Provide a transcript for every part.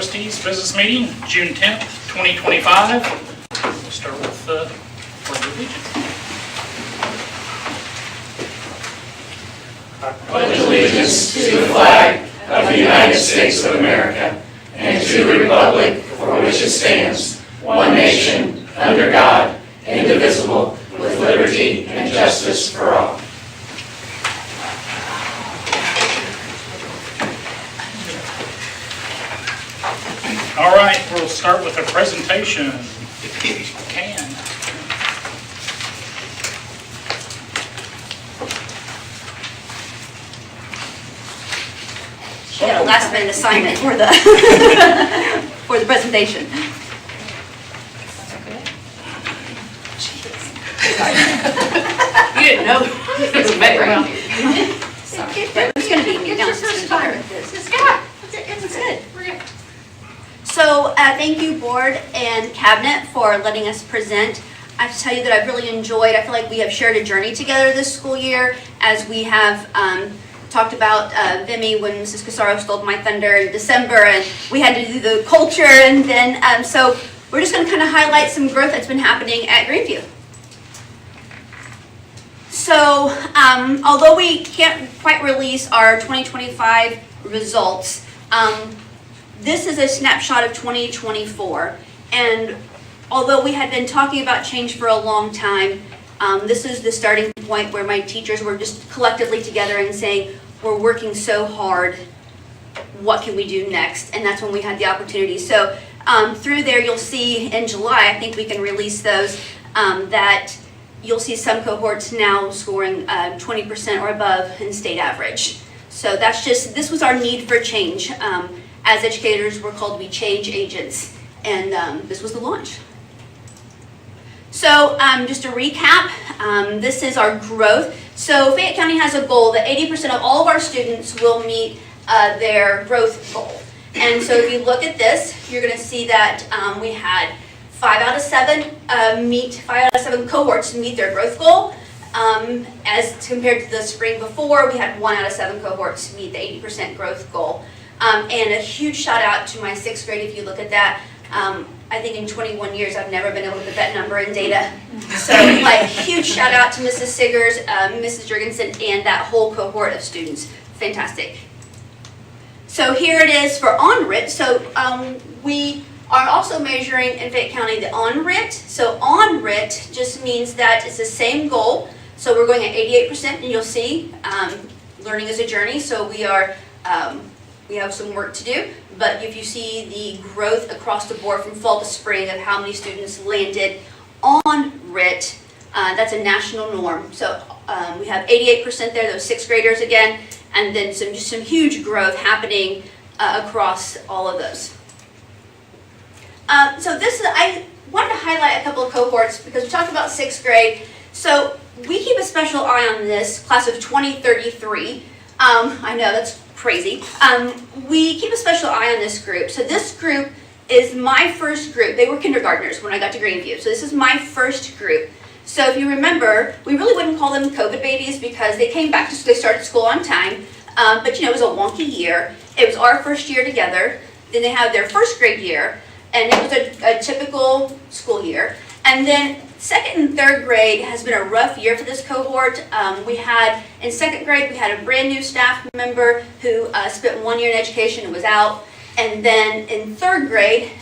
Trustees Business Meeting, June 10th, 2025. We'll start with Pledge of Allegiance. I pledge allegiance to the flag of the United States of America and to the republic for which it stands, one nation, under God, indivisible, with liberty and justice for all. All right, we'll start with a presentation. If you can. We got a last minute assignment for the for the presentation. You didn't know. It's a background. It's going to be me now. It's good. We're good. So thank you, board and cabinet, for letting us present. I have to tell you that I've really enjoyed. I feel like we have shared a journey together this school year, as we have talked about Vimy when Mrs. Casaro stole my thunder in December, and we had to do the culture, and then so we're just going to kind of highlight some growth that's been happening at Greenview. So although we can't quite release our 2025 results, this is a snapshot of 2024, and although we had been talking about change for a long time, this is the starting point where my teachers were just collectively together and saying, we're working so hard, what can we do next? And that's when we had the opportunity. So through there, you'll see in July, I think we can release those, that you'll see some cohorts now scoring 20% or above in state average. So that's just, this was our need for change. As educators, we're called to be change agents, and this was the launch. So just to recap, this is our growth. So Fayette County has a goal that 80% of all of our students will meet their growth goal. And so if you look at this, you're going to see that we had 5 out of 7 cohorts meet their growth goal. As compared to the spring before, we had 1 out of 7 cohorts meet the 80% growth goal. And a huge shout out to my 6th grade. If you look at that, I think in 21 years I've never been able to put that number in data. So like huge shout out to Mrs. Siggers, Mrs. Jurgensen, and that whole cohort of students. Fantastic. So here it is for on-RIT. So we are also measuring in Fayette County the on-RIT. So on-RIT just means that it's the same goal. So we're going at 88%, and you'll see learning is a journey. So we are we have some work to do, but if you see the growth across the board from fall to spring of how many students landed on RIT, that's a national norm. So we have 88% there, those 6th graders again, and then just some huge growth happening across all of those. So this is, I wanted to highlight a couple of cohorts because we talked about 6th grade. So we keep a special eye on this class of 2033. I know that's crazy. We keep a special eye on this group. So this group is my first group. They were kindergartners when I got to Greenview. So this is my first group. So if you remember, we really wouldn't call them COVID babies because they came back to, they started school on time. But you know, it was a wonky year. It was our first year together. Then they had their 1st grade year, and it was a typical school year. And then 2nd and 3rd grade has been a rough year for this cohort. We had, in 2nd grade, we had a brand new staff member who spent 1 year in education and was out. And then in 3rd grade,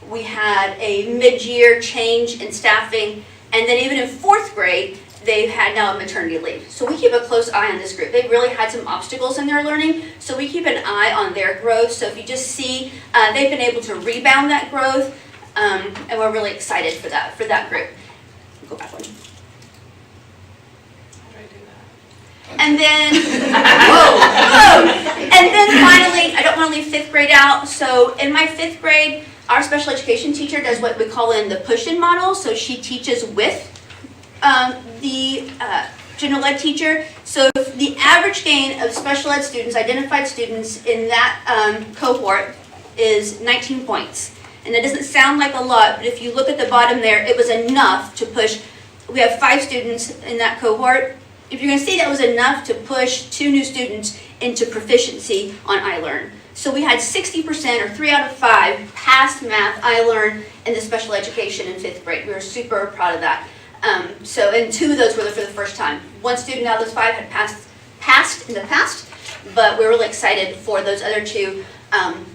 we had a mid-year change in staffing. And then even in 4th grade, they've had now a maternity leave. So we keep a close eye on this group. They really had some obstacles in their learning, so we keep an eye on their growth. So if you just see, they've been able to rebound that growth. And we're really excited for that group. Go back one. How do I do that? And then, whoa. And then finally, I don't want to leave 5th grade out. So in my 5th grade, our special education teacher does what we call in the push-in model. So she teaches with the general ed teacher. So the average gain of special ed students, identified students in that cohort is 19 points. And that doesn't sound like a lot, but if you look at the bottom there, it was enough to push. We have 5 students in that cohort. If you're going to see, that was enough to push 2 new students into proficiency on iLearn. So we had 60% or 3 out of 5 passed math I learned in the special education in 5th grade. We were super proud of that. And 2 of those were for the first time. 1 student out of those 5 had passed in the past, but we're really excited for those other 2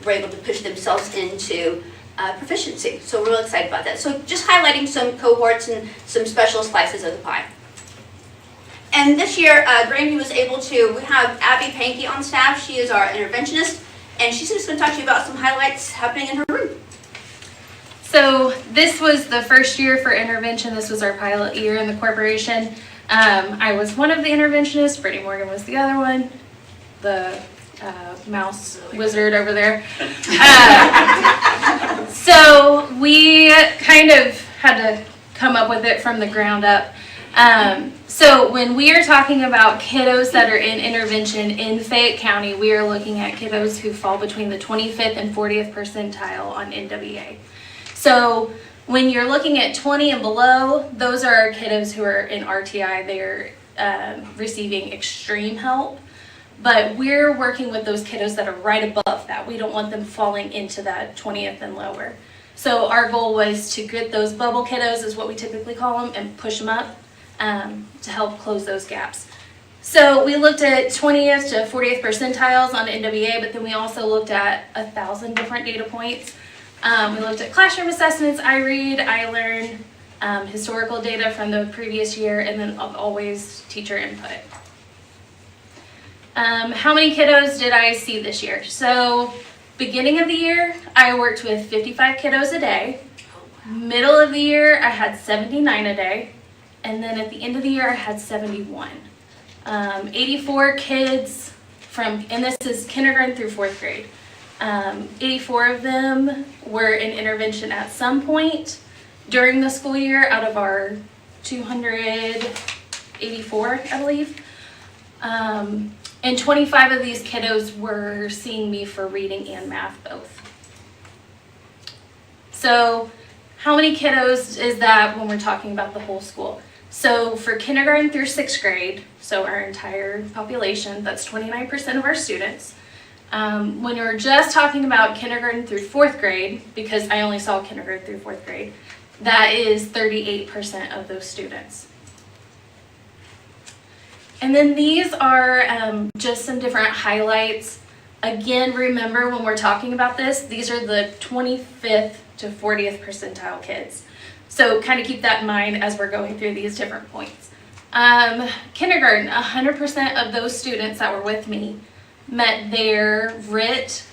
were able to push themselves into proficiency. So we're really excited about that. So just highlighting some cohorts and some special slices of the pie. And this year, Grandview was able to, we have Abby Pankey on staff. She is our interventionist, and she's just going to talk to you about some highlights happening in her room. So this was the first year for intervention. This was our pilot year in the corporation. I was one of the interventionists. Brittany Morgan was the other one. The mouse wizard over there. So we kind of had to come up with it from the ground up. So when we are talking about kiddos that are in intervention in Fayette County, we are looking at kiddos who fall between the 25th and 40th percentile on NWA. So when you're looking at 20 and below, those are our kiddos who are in RTI. They're receiving extreme help. But we're working with those kiddos that are right above that. We don't want them falling into that 20th and lower. So our goal was to get those bubble kiddos, is what we typically call them, and push them up to help close those gaps. So we looked at 20th to 40th percentiles on NWA, but then we also looked at 1,000 different data points. We looked at classroom assessments, I read, I learn, historical data from the previous year, and then always teacher input. How many kiddos did I see this year? So beginning of the year, I worked with 55 kiddos a day. Middle of the year, I had 79 a day. And then at the end of the year, I had 71. 84 kids and this is kindergarten through 4th grade. 84 of them were in intervention at some point during the school year out of our 284, I believe. And 25 of these kiddos were seeing me for reading and math both. So how many kiddos is that when we're talking about the whole school? So for kindergarten through 6th grade, so our entire population, that's 29% of our students. When we're just talking about kindergarten through 4th grade, because I only saw kindergarten through 4th grade, that is 38% of those students. And then these are just some different highlights. Again, remember when we're talking about this, these are the 25th to 40th percentile kids. So kind of keep that in mind as we're going through these different points. Kindergarten, 100% of those students that were with me met their RIT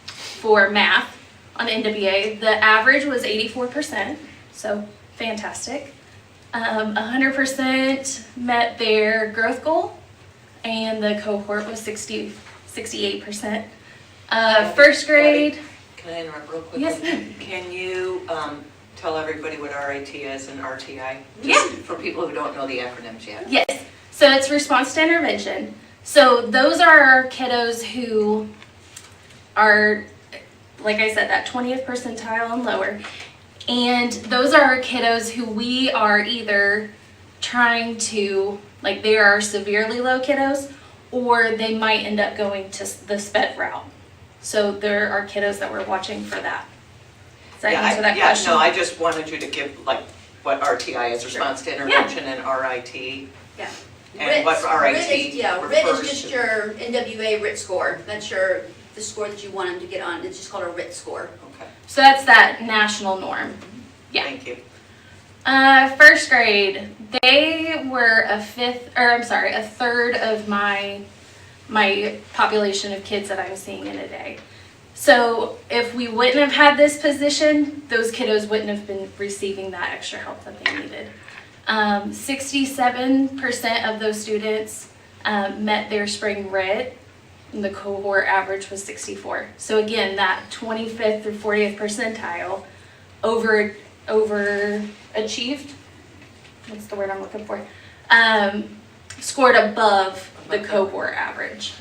for math on NWA. The average was 84%, so fantastic. 100% met their growth goal, and the cohort was 68%. 1st grade. Can I interrupt real quick? Yes. Can you tell everybody what RIT is and RTI? Yeah. Just for people who don't know the acronyms yet. Yes. So it's response to intervention. So those are our kiddos who are, like I said, that 20th percentile and lower. And those are our kiddos who we are either trying to, like they are severely low kiddos, or they might end up going to the SPED route. So there are kiddos that we're watching for that. Does that answer that question? No, I just wanted you to give like what RTI is, response to intervention, and RIT. Yeah. And what RIT RIT is refers just to. your NWA RIT score. That's the score that you want them to get on. It's just called a RIT score. Okay, So that's that national norm. Yeah. thank you. 1st grade, they were a third of my population of kids that I'm seeing in a day. So if we wouldn't have had this position, those kiddos wouldn't have been receiving that extra help that they needed. 67% of those students met their spring RIT, and the cohort average was 64. So again, that 25th through 40th percentile overachieved. What's the word I'm looking for? Scored above the cohort average.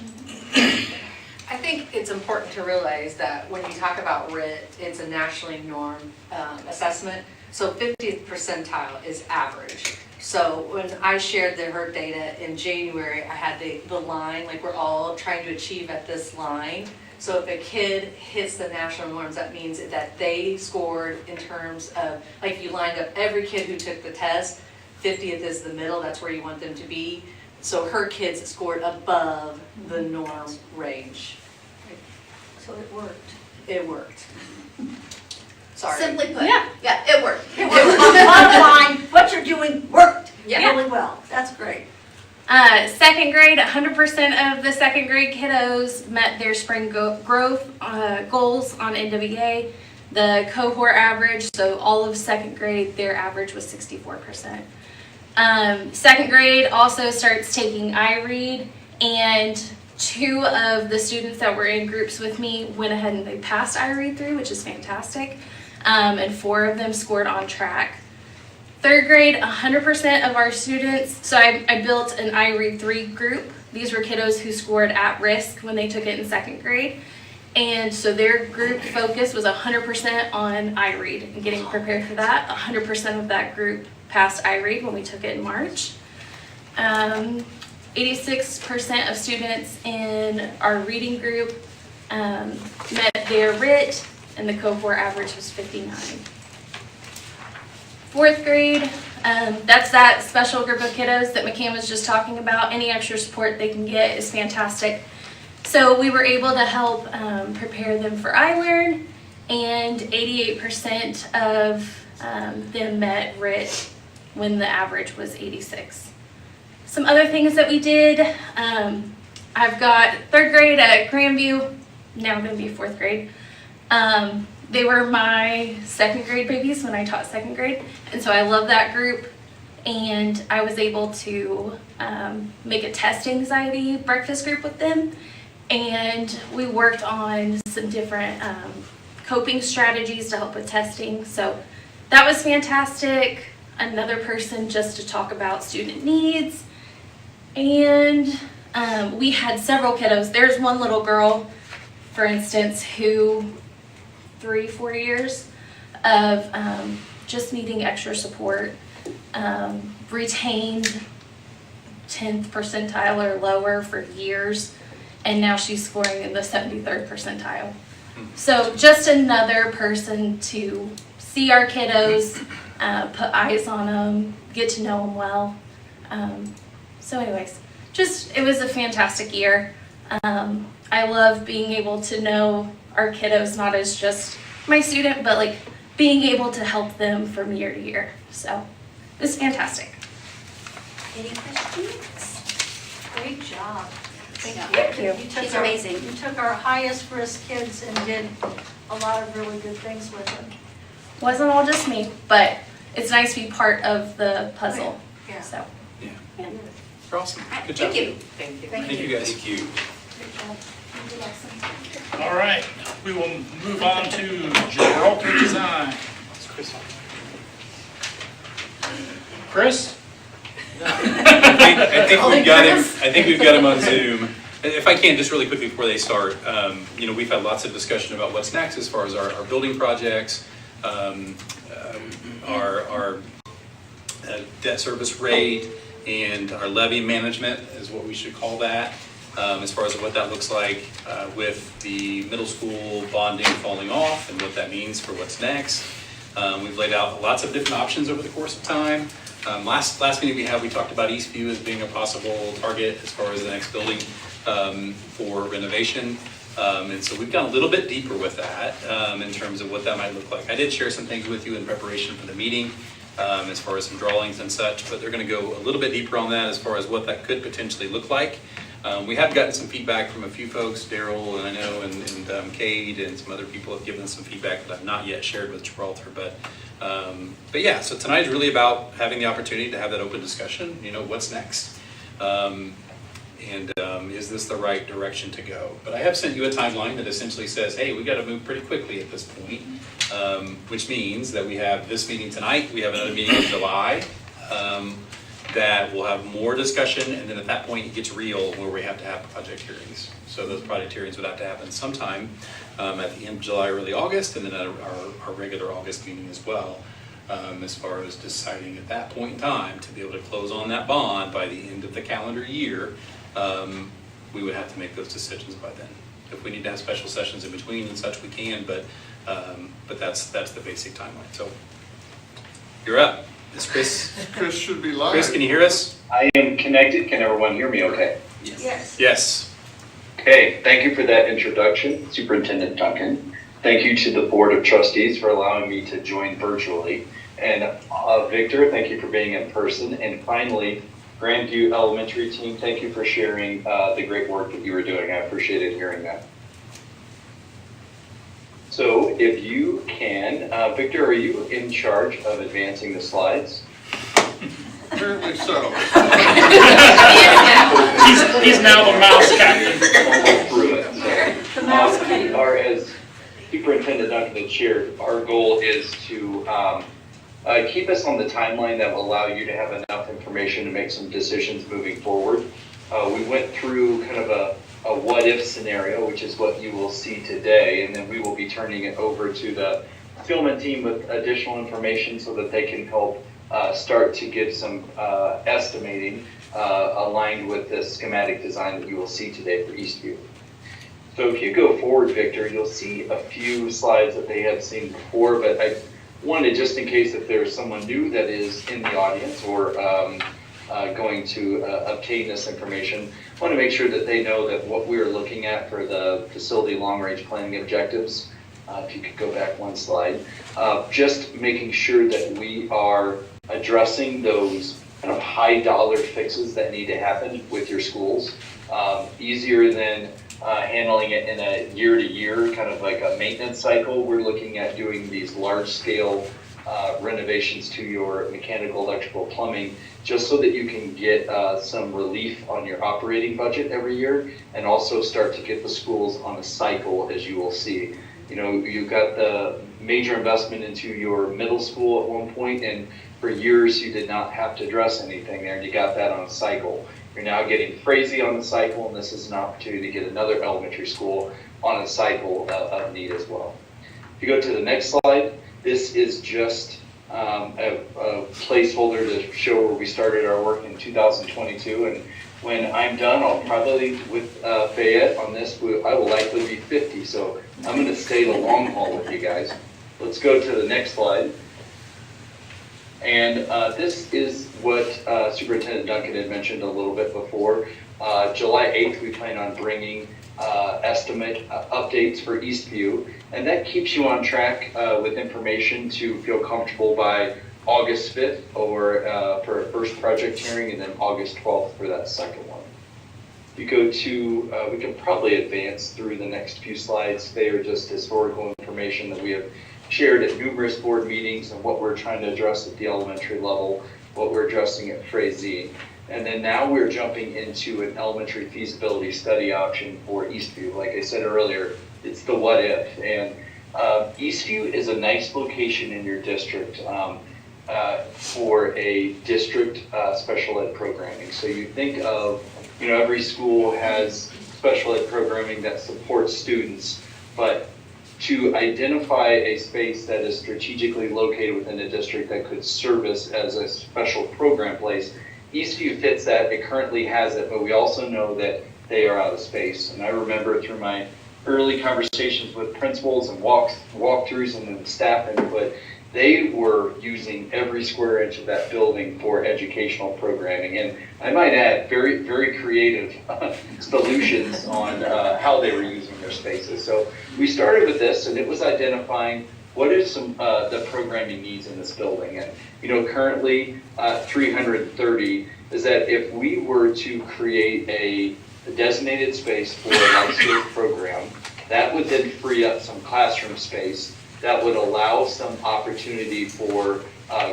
I think it's important to realize that when you talk about RIT, it's a nationally normed assessment. So 50th percentile is average. So when I shared her data in January, I had the line, like we're all trying to achieve at this line. So if a kid hits the national norms, that means that they scored in terms of, like if you lined up every kid who took the test, 50th is the middle, that's where you want them to be. So her kids scored above the norm range. So it worked. It worked. Sorry. Simply put, Yeah. it worked. Bottom line, what you're doing worked Yeah. really well. That's great. Second grade, 100% of the second grade kiddos met their spring growth goals on NWA. The cohort average, so all of second grade, their average was 64%. Second grade also starts taking iRead, and 2 of the students that were in groups with me went ahead and they passed iRead through, which is fantastic. And 4 of them scored on track. Third grade, 100% of our students, so I built an iRead 3 group. These were kiddos who scored at risk when they took it in second grade. And so their group focus was 100% on iRead and getting prepared for that. 100% of that group passed iRead when we took it in March. 86% of students in our reading group met their RIT, and the cohort average was 59. Fourth grade, that's that special group of kiddos that McCann was just talking about. Any extra support they can get is fantastic. So we were able to help prepare them for iLearn, and 88% of them met RIT when the average was 86. Some other things that we did, I've got third grade at Grandview, now going to be fourth grade. They were my second grade babies when I taught second grade, and so I love that group. And I was able to make a test anxiety breakfast group with them, and we worked on some different coping strategies to help with testing. So that was fantastic. Another person just to talk about student needs, and we had several kiddos. There's one little girl, for instance, who 3-4 years of just needing extra support, retained 10th percentile or lower for years, and now she's scoring in the 73rd percentile. So just another person to see our kiddos, put eyes on them, get to know them well. So anyways, it was a fantastic year. I love being able to know our kiddos, not as just my student, but like being able to help them from year to year. So it was fantastic. Any questions? Great job. Thank you. took She's our- amazing. You took our highest risk kids and did a lot of really good things with them. Wasn't all just me, but it's nice to be part of the puzzle. Yeah. So You're awesome. All right, Good job. thank you. Thank you. Thank you guys. Thank you. Great job. All right, we will move on to Gibraltar Design. Chris? I think we've got him on Zoom. If I can, just really quickly before they start, we've had lots of discussion about what's next as far as our building projects, our debt service rate, and our levy management is what we should call that, as far as what that looks like with the middle school bonding falling off and what that means for what's next. We've laid out lots of different options over the course of time. Last meeting we talked about Eastview as being a possible target as far as the next building for renovation. And so we've gone a little bit deeper with that in terms of what that might look like. I did share some things with you in preparation for the meeting as far as some drawings and such, but they're going to go a little bit deeper on that as far as what that could potentially look like. We have gotten some feedback from a few folks, Daryl and I know, and Cade and some other people have given us some feedback that I've not yet shared with Gibraltar. But yeah, so tonight is really about having the opportunity to have that open discussion. What's next? And is this the right direction to go? But I have sent you a timeline that essentially says, hey, we got to move pretty quickly at this point, which means that we have this meeting tonight, we have another meeting in July, that we'll have more discussion, and then at that point it gets real where we have to have project hearings. So those project hearings would have to happen sometime at the end of July, early August, and then at our regular August meeting as well, as far as deciding at that point in time to be able to close on that bond by the end of the calendar year. We would have to make those decisions by then. if we need to have special sessions in between and such, we can, but that's the basic timeline. So you're up. Is Chris? Chris should be live. Chris, can you hear us? I am connected. Can everyone hear me okay? Yes. Yes. Okay, thank you for that introduction, Superintendent Duncan. Thank you to the Board of Trustees for allowing me to join virtually. And Victor, thank you for being in person. And finally, Grandview Elementary team, thank you for sharing the great work that you were doing. I appreciated hearing that. So if you can, Victor, are you in charge of advancing the slides? Apparently so. He's now the mouse captain. Through it. So, or as Superintendent Duncan had shared, our goal is to keep us on the timeline that will allow you to have enough information to make some decisions moving forward. We went through kind of a what-if scenario, which is what you will see today, and then we will be turning it over to the fulfillment team with additional information so that they can help start to give some estimating aligned with the schematic design that you will see today for Eastview. So if you go forward, Victor, you'll see a few slides that they have seen before, but I wanted, just in case if there's someone new that is in the audience or going to obtain this information, I want to make sure that they know that what we are looking at for the facility long-range planning objectives, if you could go back one slide, just making sure that we are addressing those kind of high dollar fixes that need to happen with your schools, easier than handling it in a year-to-year kind of like a maintenance cycle. We're looking at doing these large-scale renovations to your mechanical, electrical, plumbing, just so that you can get some relief on your operating budget every year, and also start to get the schools on a cycle, as you will see. You know, you've got the major investment into your middle school at one point, and for years you did not have to address anything there, and you got that on a cycle. You're now getting Frazee on the cycle, and this is an opportunity to get another elementary school on a cycle of need as well. If you go to the next slide, this is just a placeholder to show where we started our work in 2022. And when I'm done, I'll probably, with Fayette on this, I will likely be 50. So I'm going to stay the long haul with you guys. Let's go to the next slide. And this is what Superintendent Duncan had mentioned a little bit before. July 8th, we plan on bringing estimate updates for Eastview, and that keeps you on track with information to feel comfortable by August 5th or for a first project hearing, and then August 12th for that second one. If you go to, we can probably advance through the next few slides. They are just historical information that we have shared at numerous board meetings and what we're trying to address at the elementary level, what we're addressing at Frazee. And then now we're jumping into an elementary feasibility study option for Eastview. Like I said earlier, it's the what if. And Eastview is a nice location in your district for a district special ed programming. So you think of, you know, every school has special ed programming that supports students, but to identify a space that is strategically located within the district that could service as a special program place, Eastview fits that. It currently has it, but we also know that they are out of space. And I remember through my early conversations with principals and walkthroughs and then staff input, they were using every square inch of that building for educational programming. And I might add, very, very creative solutions on how they were using their spaces. So we started with this, and it was identifying what is some the programming needs in this building. And you know, currently 330 is that if we were to create a designated space for a life skills program, that would then free up some classroom space that would allow some opportunity for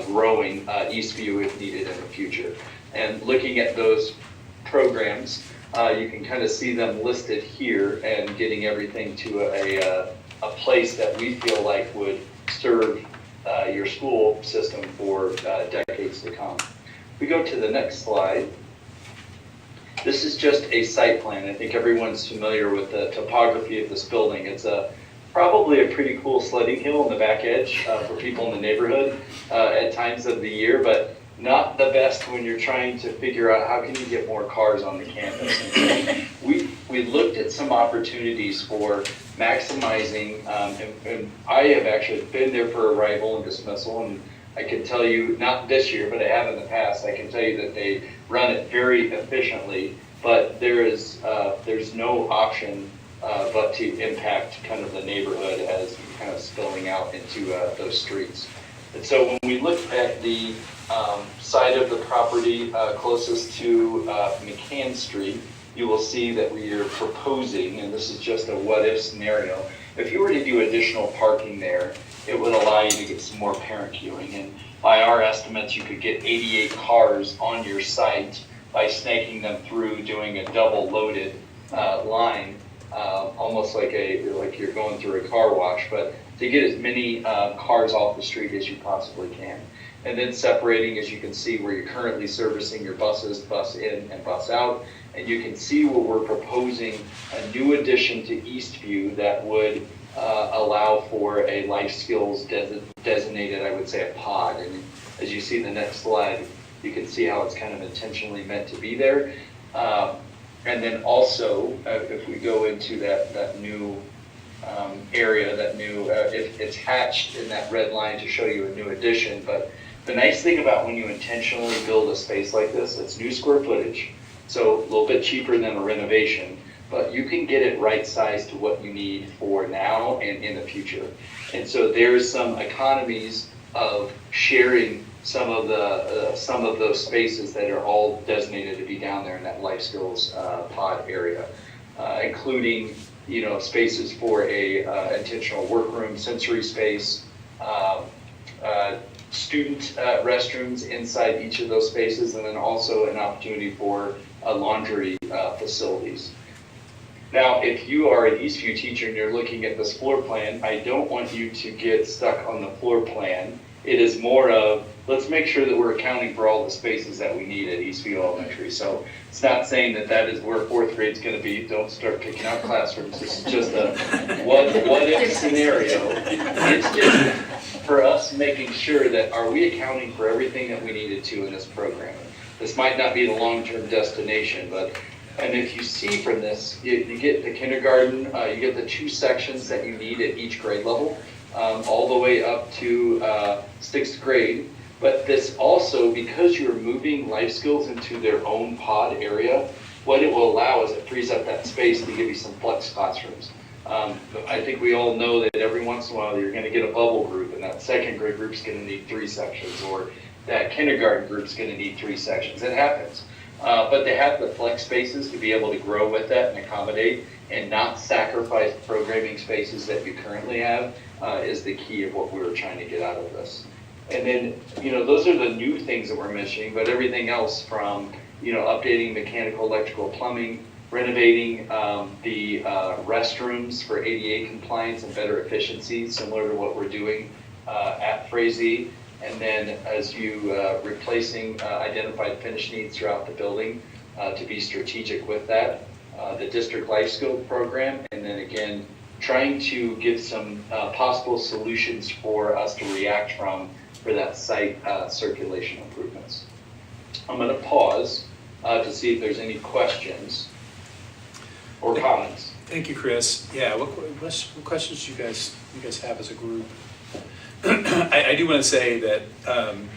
growing Eastview if needed in the future. And looking at those programs, you can kind of see them listed here and getting everything to a place that we feel like would serve your school system for decades to come. If we go to the next slide, this is just a site plan. I think everyone's familiar with the topography of this building. It's probably a pretty cool sledding hill on the back edge for people in the neighborhood at times of the year, but not the best when you're trying to figure out how can you get more cars on the campus. And so we looked at some opportunities for maximizing, and I have actually been there for arrival and dismissal, and I can tell you, not this year, but I have in the past, I can tell you that they run it very efficiently, but there's no option but to impact kind of the neighborhood as kind of spilling out into those streets. And so when we look at the side of the property closest to McCann Street, you will see that we are proposing, and this is just a what-if scenario, if you were to do additional parking there, it would allow you to get some more parent queuing. And by our estimates, you could get 88 cars on your site by snaking them through, doing a double-loaded line, almost like you're going through a car wash, but to get as many cars off the street as you possibly can. And then separating, as you can see, where you're currently servicing your buses, bus in and bus out. And you can see where we're proposing a new addition to Eastview that would allow for a life skills designated, I would say, a pod. And as you see in the next slide, you can see how it's kind of intentionally meant to be there. And then also, if we go into that new area, that new, it's hatched in that red line to show you a new addition. But the nice thing about when you intentionally build a space like this, it's new square footage, so a little bit cheaper than a renovation, but you can get it right sized to what you need for now and in the future. And so there's some economies of sharing some of those spaces that are all designated to be down there in that life skills pod area, including spaces for a intentional workroom, sensory space, student restrooms inside each of those spaces, and then also an opportunity for laundry facilities. Now, if you are an Eastview teacher and you're looking at this floor plan, I don't want you to get stuck on the floor plan. It is more of, let's make sure that we're accounting for all the spaces that we need at Eastview Elementary. So it's not saying that is where fourth grade's going to be. Don't start picking out classrooms. This is just a what if scenario. It's just for us making sure that are we accounting for everything that we needed to in this program. This might not be the long-term destination, and if you see from this, you get the kindergarten, you get the 2 sections that you need at each grade level, all the way up to 6th grade. But this also, because you're moving life skills into their own pod area, what it will allow is it frees up that space to give you some flex classrooms. I think we all know that every once in a while you're going to get a bubble group, and that 2nd grade group is going to need 3 sections, or that kindergarten group is going to need 3 sections. It happens. But they have the flex spaces to be able to grow with that and accommodate and not sacrifice programming spaces that you currently have is the key of what we were trying to get out of this. And then, those are the new things that we're mentioning, but everything else from, updating mechanical, electrical, plumbing, renovating the restrooms for ADA compliance and better efficiency, similar to what we're doing at Frazee. And then as you replacing identified finish needs throughout the building to be strategic with that, the district life skill program, and then again, trying to give some possible solutions for us to react from for that site circulation improvements. I'm going to pause to see if there's any questions or comments. Thank you, Chris. Yeah, what questions do you guys have as a group? I do want to say that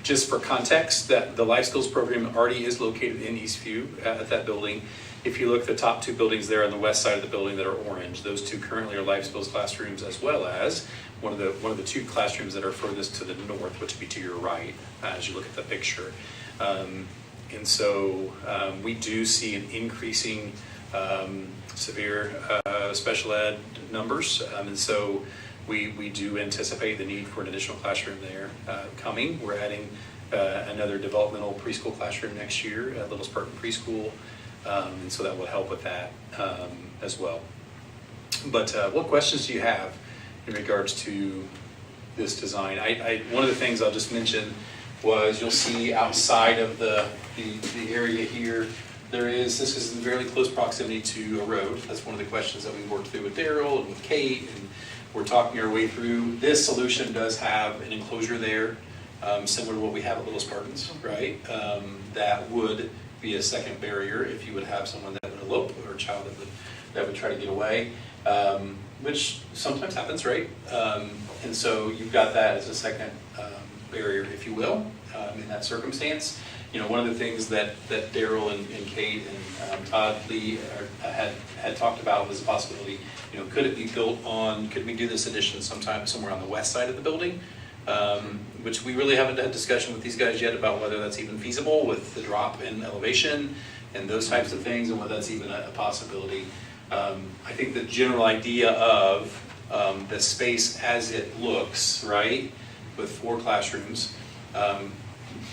just for context, that the Life Skills program already is located in Eastview at that building. If you look at the top 2 buildings there on the west side of the building that are orange, those 2 currently are Life Skills classrooms, as well as one of the 2 classrooms that are furthest to the north, which would be to your right as you look at the picture. And so we do see an increasing severe special ed numbers, and so we do anticipate the need for an additional classroom there coming. We're adding another developmental preschool classroom next year at Little Spartan Preschool, and so that will help with that as well. But what questions do you have in regards to this design? One of the things I'll just mention was you'll see outside of the area here, this is in very close proximity to a road. That's one of the questions that we worked through with Daryl and with Kate, and we're talking our way through. This solution does have an enclosure there similar to what we have at Little Spartans, right? That would be a second barrier if you would have someone that would elope or a child that would try to get away, which sometimes happens, right? And so you've got that as a second barrier, if you will, in that circumstance. You know, one of the things that Daryl and Kate and Todd Lee had talked about was the possibility, you know, could it be built on, could we do this addition somewhere on the west side of the building? Which we really haven't had discussion with these guys yet about whether that's even feasible with the drop in elevation and those types of things, and whether that's even a possibility. I think the general idea of the space as it looks, right, with 4 classrooms,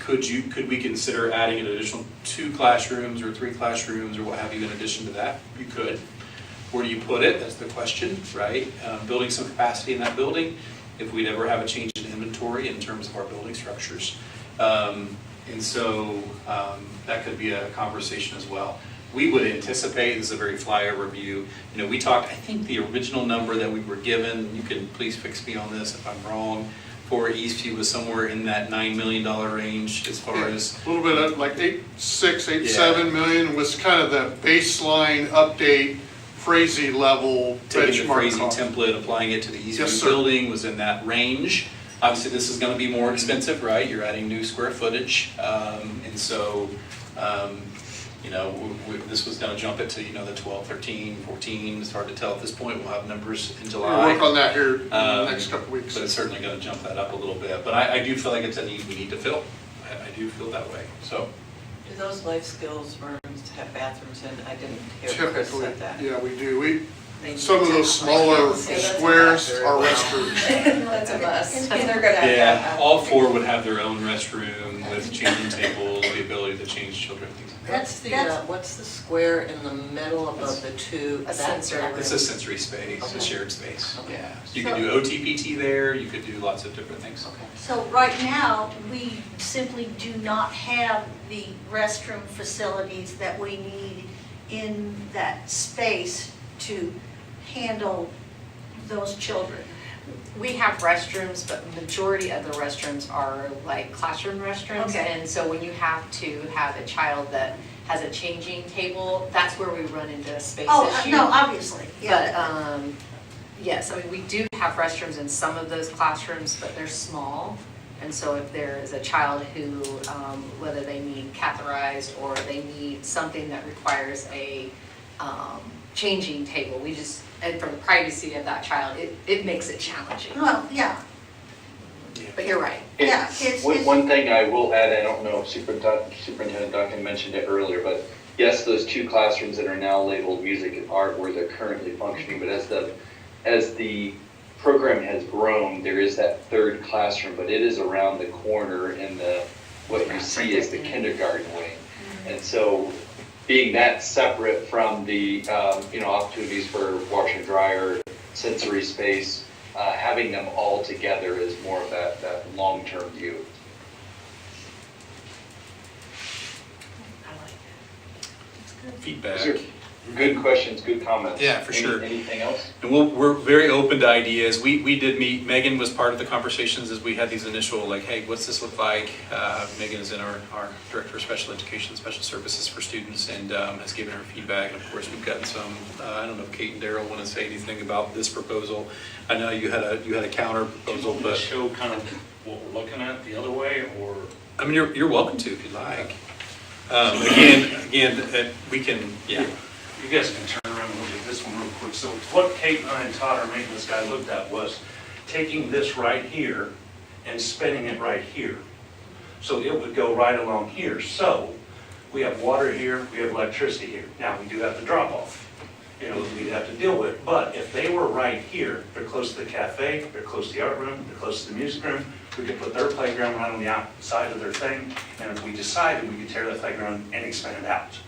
could we consider adding an additional 2 classrooms or 3 classrooms or what have you in addition to that? You could. Where do you put it? That's the question, right? Building some capacity in that building, if we'd ever have a change in inventory in terms of our building structures. And so that could be a conversation as well. We would anticipate, this is a very flyover view, you know, we talked, I think the original number that we were given, you can please fix me on this if I'm wrong, for Eastview was somewhere in that $9 million range as far as. A little bit of like 7 million was kind of the baseline update, Frazee level Taking the benchmark Frazee cost. template, applying it to the Yes, Eastview sir. building was in that range. Obviously, this is gonna be more expensive, right? You're adding new square footage. And so, you know, this was gonna jump it to, you know, the 12, 13, 14. It's hard to tell at this point. We'll have numbers in We'll July. work on that here in the next couple of weeks. But it's certainly gonna jump that up a little bit. But I do feel like it's a need we need to fill. I do feel that way, so. Do those life skills rooms have bathrooms in? I didn't hear Chris Typically, said that. yeah, we do. They Some of need those to- smaller Yeah, that's a squares factor. are restrooms. That's a must. They're gonna have Yeah, that. all 4 would have their own restroom with changing tables, the ability to change children, things like that. What's the square in the middle above the 2? A sensory room. It's a sensory space, a Okay. shared space, Okay. yeah. You could do OTPT there, you could do lots of different things. So right now, we simply do not have the restroom facilities that we need in that space to handle those children. We have restrooms, but the majority of the restrooms are like classroom restrooms. Okay. And so when you have to have a child that has a changing table, that's where we run into a space issue. No, obviously, But, yeah. yes, I mean, we do have restrooms in some of those classrooms, but they're small. And so if there is a child who, whether they need catheterized or they need something that requires a changing table, and for the privacy of that child, it makes it challenging. Well, yeah, But you're right. yeah. One thing I will add, I don't know if Superintendent Duncan mentioned it earlier, but yes, those 2 classrooms that are now labeled music and art where they're currently functioning, but as the program has grown, there is that 3rd classroom, but it is around the corner in what you see as the kindergarten wing. And so being that separate from the, opportunities for washer and dryer, sensory space, having them all together is more of that long-term view. Feedback. These are good questions, good comments. Yeah, for sure. Anything else? And we're very open to ideas. We did meet, Megan was part of the conversations as we had these initial, like, hey, what's this look like? Megan is in our Director of Special Education, Special Services for Students, and has given her feedback. And of course, we've gotten some, I don't know if Kate and Daryl want to say anything about this proposal. I know you had a counter proposal, To but, show kind of what we're looking at the other way, or? I mean, you're welcome to if you'd like. Again, we can, yeah. You guys can turn around and look at this one real quick. So what Kate and I and Todd, our maintenance guy, looked at was taking this right here and spinning it right here. So it would go right along here. So we have water here, we have electricity here. Now, we do have the drop off, we'd have to deal with. But if they were right here, they're close to the cafe, they're close to the art room, they're close to the music room, we could put their playground right on the outside of their thing, and if we decided, we could tear that playground and expand it out.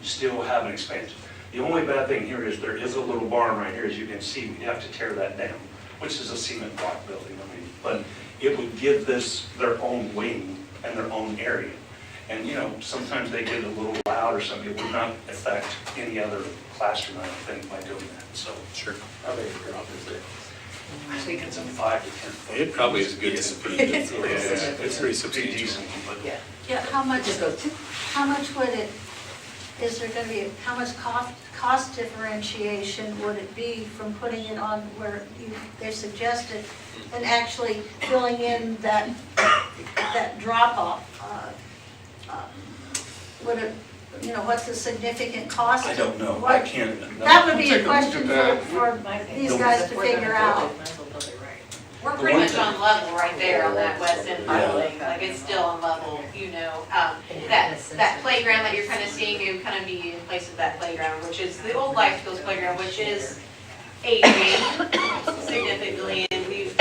Still have an expansion. The only bad thing here is there is a little barn right here, as you can see, we'd have to tear that down, which is a cement block building, but it would give this their own wing and their own area. And sometimes they get a little loud or something, it would not affect any other classroom, I don't think, by doing that, so. Sure. How big a drop is it? I think it's a 5 to 10 foot. It probably is good. It's pretty substantial. But Yeah, how much would it, is there gonna be, how much cost differentiation would it be from putting it on where they suggested and actually filling in that drop off? Would it, what's the significant cost? I don't know. What- I can't. That would be a Take a look at question that. for these guys to figure out. We're pretty much on level right there on that west end building, like it's still on level, that playground that you're kind of seeing, it would kind of be in place of that playground, which is the old Life Skills playground, which is aging significantly, and we've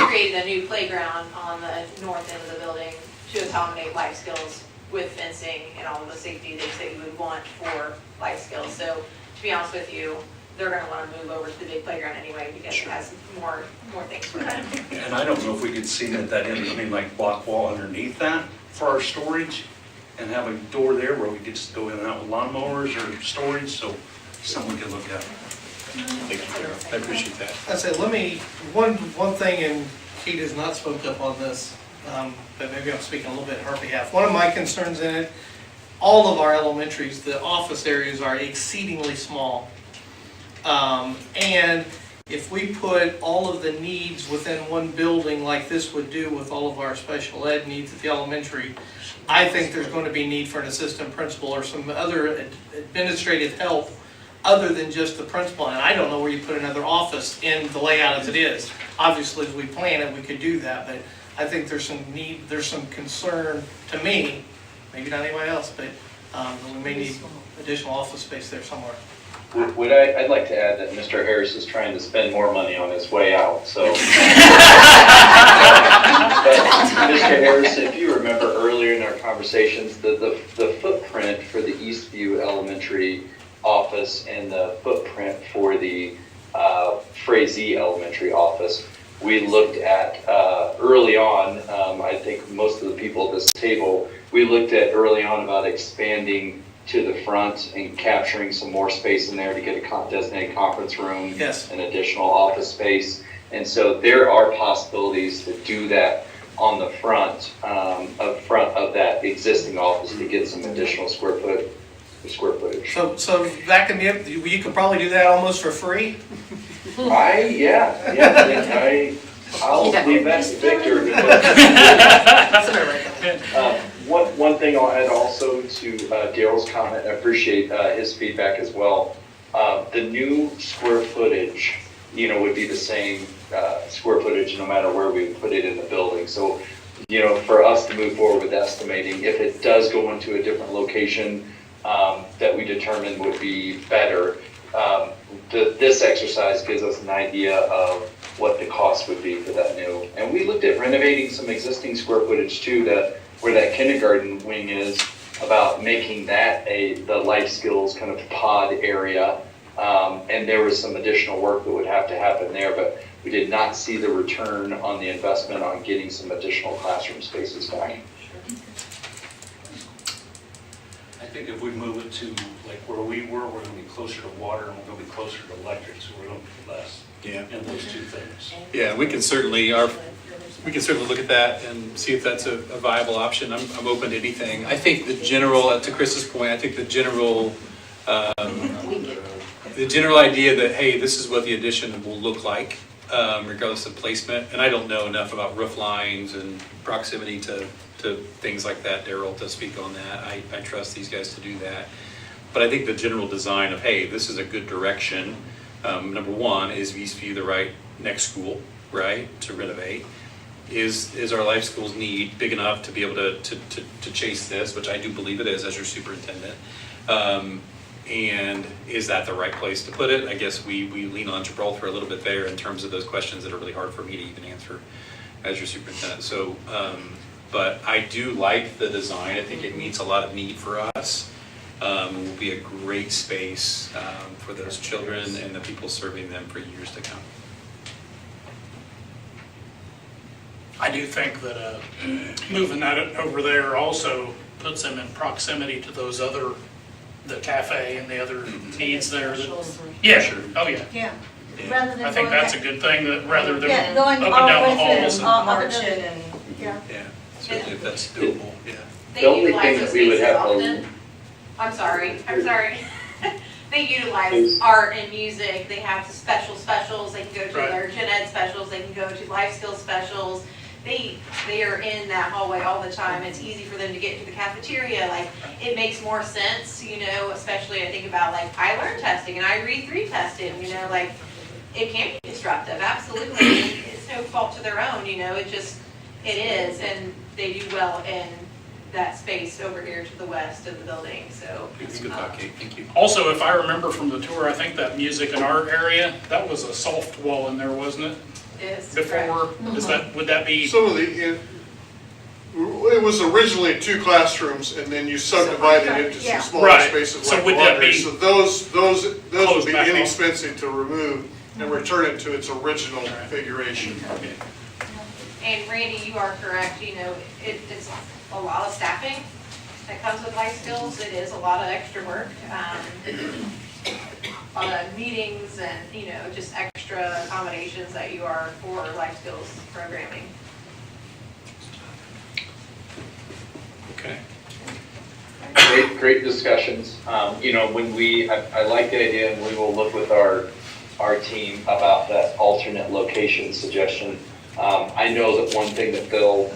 created a new playground on the north end of the building to accommodate Life Skills with fencing and all of the safety things that you would want for Life Skills. So to be honest with you, they're going to want to move over to the big playground anyway because it has more things for them. And I don't know if we could cement that in, like block wall underneath that for our storage and have a door there where we could just go in and out with lawnmowers or storage, so something we could look at. Thank you, Carol. I appreciate that. I say, one thing, and Kate has not spoke up on this, but maybe I'm speaking a little bit on her behalf. One of my concerns in it, all of our elementaries, the office areas are exceedingly small. And if we put all of the needs within one building like this would do with all of our special ed needs at the elementary, I think there's going to be need for an assistant principal or some other administrative help other than just the principal. And I don't know where you put another office in the layout as it is. Obviously, as we plan it, we could do that, but I think there's some concern to me, maybe not anybody else, but we may need additional office space there somewhere. I'd like to add that Mr. Harris is trying to spend more money on his way out, so. But Mr. Harris, if you remember earlier in our conversations, the footprint for the Eastview Elementary office and the footprint for the Frazee Elementary office, we looked at early on, I think most of the people at this table, we looked at early on about expanding to the front and capturing some more space in there to get a designated conference room, Yes. and additional office space. And so there are possibilities to do that on the front of that existing office to get some additional square footage. So that can be, you could probably do that almost for free? I'll leave that to Victor. One thing I'll add also to Daryl's comment, I appreciate his feedback as well. The new square footage, would be the same square footage no matter where we put it in the building. So, for us to move forward with estimating, if it does go into a different location that we determine would be better, this exercise gives us an idea of what the cost would be for that new. And we looked at renovating some existing square footage too, where that kindergarten wing is, about making that the life skills kind of pod area. And there was some additional work that would have to happen there, but we did not see the return on the investment on getting some additional classroom spaces back. I think if we move it to like where we were, we're going to be closer to water and we're going to be closer to electric, so we're going to be less in those two things. Yeah, we can certainly look at that and see if that's a viable option. I'm open to anything. I think the general, to Chris's point, I think the general idea that, hey, this is what the addition will look like, regardless of placement. And I don't know enough about roof lines and proximity to things like that, Daryl, to speak on that. I trust these guys to do that. But I think the general design of, hey, this is a good direction. Number one, is Eastview the right next school, right, to renovate? Is our life schools need big enough to be able to chase this, which I do believe it is as your superintendent? And is that the right place to put it? I guess we lean on Gibraltar a little bit there in terms of those questions that are really hard for me to even answer as your superintendent. So, but I do like the design. I think it meets a lot of need for us. Will be a great space for those children and the people serving them for years to come. I do think that moving that over there also puts them in proximity to those other, the cafe and the other needs there. Yeah, Sure. oh yeah. Yeah. rather than I think going that's a good thing, that rather than Yeah, up going and all down the the way halls. through, and- up and March down. in and. Yeah. Yeah, certainly if that's doable, yeah. They The only utilize thing those that we would spaces have to- often. I'm sorry. They utilize Please. art and music, they have specials, they can go to Right. their gen ed specials, they can go to life skills specials. They are in that hallway all the time, it's easy for them to get to the cafeteria, like, it makes more sense, you know, especially I think about like I learn testing and I read 3 testing, you know, like, it can be disruptive, absolutely, it's no fault to their own, you know, it is, and they do well in that space over here to the west of the building, so. It's a good thought, Kate, thank you. Also, if I remember from the tour, I think that music and art area, that was a soft wall in there, wasn't it? Is Before, would that be? Some of it was originally 2 classrooms, and then you subdivided it into Yeah. some smaller Right. spaces So like would that laundry. be So those would closed be back off? inexpensive to remove and return it to its original configuration. And Randy, you are correct, you know, it's a lot of staffing that comes with life skills, it is a lot of extra work. A lot of meetings and, you know, just extra accommodations that you are for life skills programming. Okay. Great discussions. You know, I like the idea, and we will look with our team about that alternate location suggestion. I know that one thing that Bill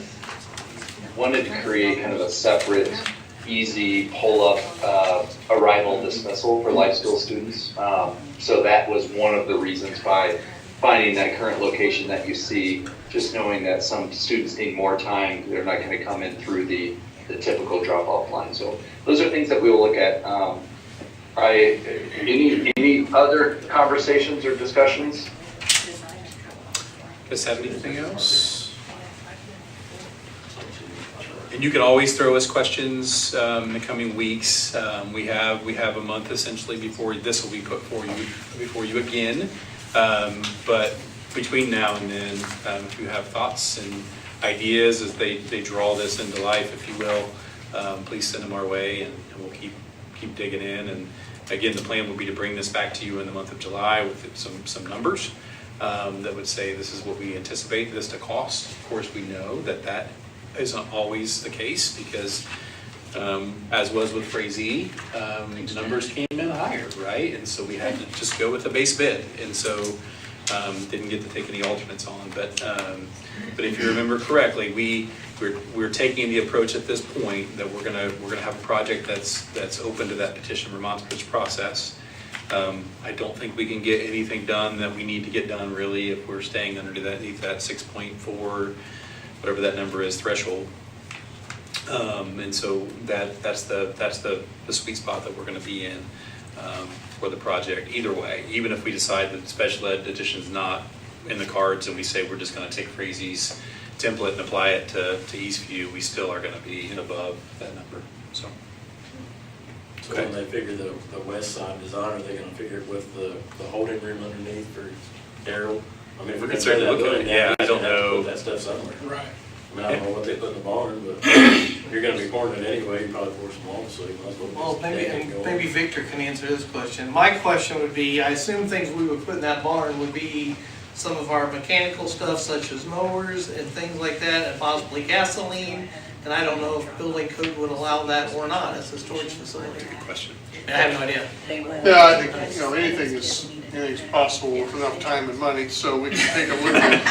wanted to create kind of a separate, easy pull-up arrival dismissal for life skills students. So that was one of the reasons by finding that current location that you see, just knowing that some students need more time, they're not going to come in through the typical drop-off line. So those are things that we will look at. Any other conversations or discussions? Guys have anything else? And you can always throw us questions in the coming weeks. We have a month essentially before this will be put before you again. But between now and then, if you have thoughts and ideas as they draw this into life, if you will, please send them our way, and we'll keep digging in. And again, the plan would be to bring this back to you in the month of July with some numbers that would say this is what we anticipate this to cost. Of course, we know that isn't always the case because, as was with Frazee, numbers came in higher, right? And so we had to just go with the base bid, and so didn't get to take any alternates on. But if you remember correctly, we're taking the approach at this point that we're gonna have a project that's open to that petition remonstrance process. I don't think we can get anything done that we need to get done really if we're staying underneath that 6.4, whatever that number is, threshold. And so that's the sweet spot that we're going to be in for the project. Either way, even if we decide that special ed edition's not in the cards and we say we're just going to take Frazee's template and apply it to Eastview, we still are going to be above that number. So when they figure the west side design, are they gonna figure it with the holding room underneath for Daryl? I mean, if we're We can gonna certainly tear that look at building it. down, Yeah, I he's don't gonna have to know. put that stuff somewhere. Right. I mean, I don't know what they put in the barn, but you're gonna be pouring it anyway, you probably pour some long, so you might as well. Well, just take it and maybe, go on. maybe Victor can answer this question. My question would be, I assume things we would put in that barn would be some of our mechanical stuff such as mowers and things like that, and possibly gasoline. And I don't know if building code would allow that or not as a storage facility. good question. I have no idea. Yeah, I think, anything's possible with enough time and money, so we can take a look at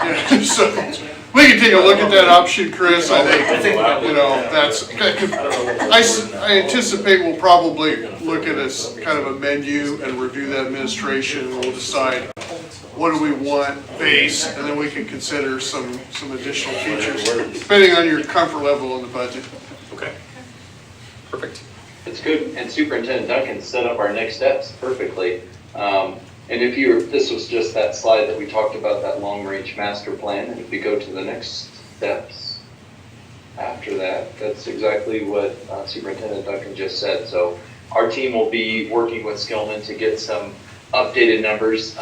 yeah, so we can take a look at that option, Chris. I think, that's, I anticipate we'll probably look at this kind of a menu and review that administration, and we'll decide what do we want base, and then we can consider some additional features, depending on your comfort level in the budget. Okay. Perfect. That's good, and Superintendent Duncan set up our next steps perfectly. And this was just that slide that we talked about, that long-range master plan, and if we go to the next steps after that, that's exactly what Superintendent Duncan just said. So our team will be working with Skillman to get some updated numbers.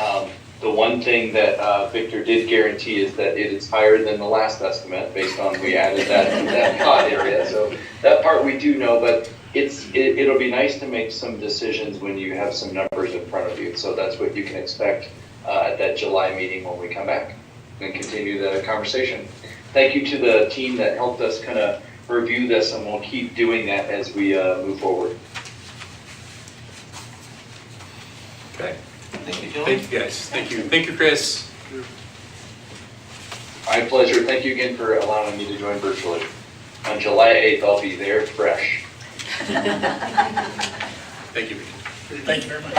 The one thing that Victor did guarantee is that it is higher than the last estimate based on we added that plot area. So that part we do know, but it'll be nice to make some decisions when you have some numbers in front of you. So that's what you can expect at that July meeting when we come back and continue the conversation. Thank you to the team that helped us kind of review this, and we'll keep doing that as we move forward. Okay. Thank you, John. Thank you, guys. Thank you. Thank you, Chris. My pleasure. Thank you again for allowing me to join virtually. On July 8th, I'll be there fresh. Thank you. Thank you very much.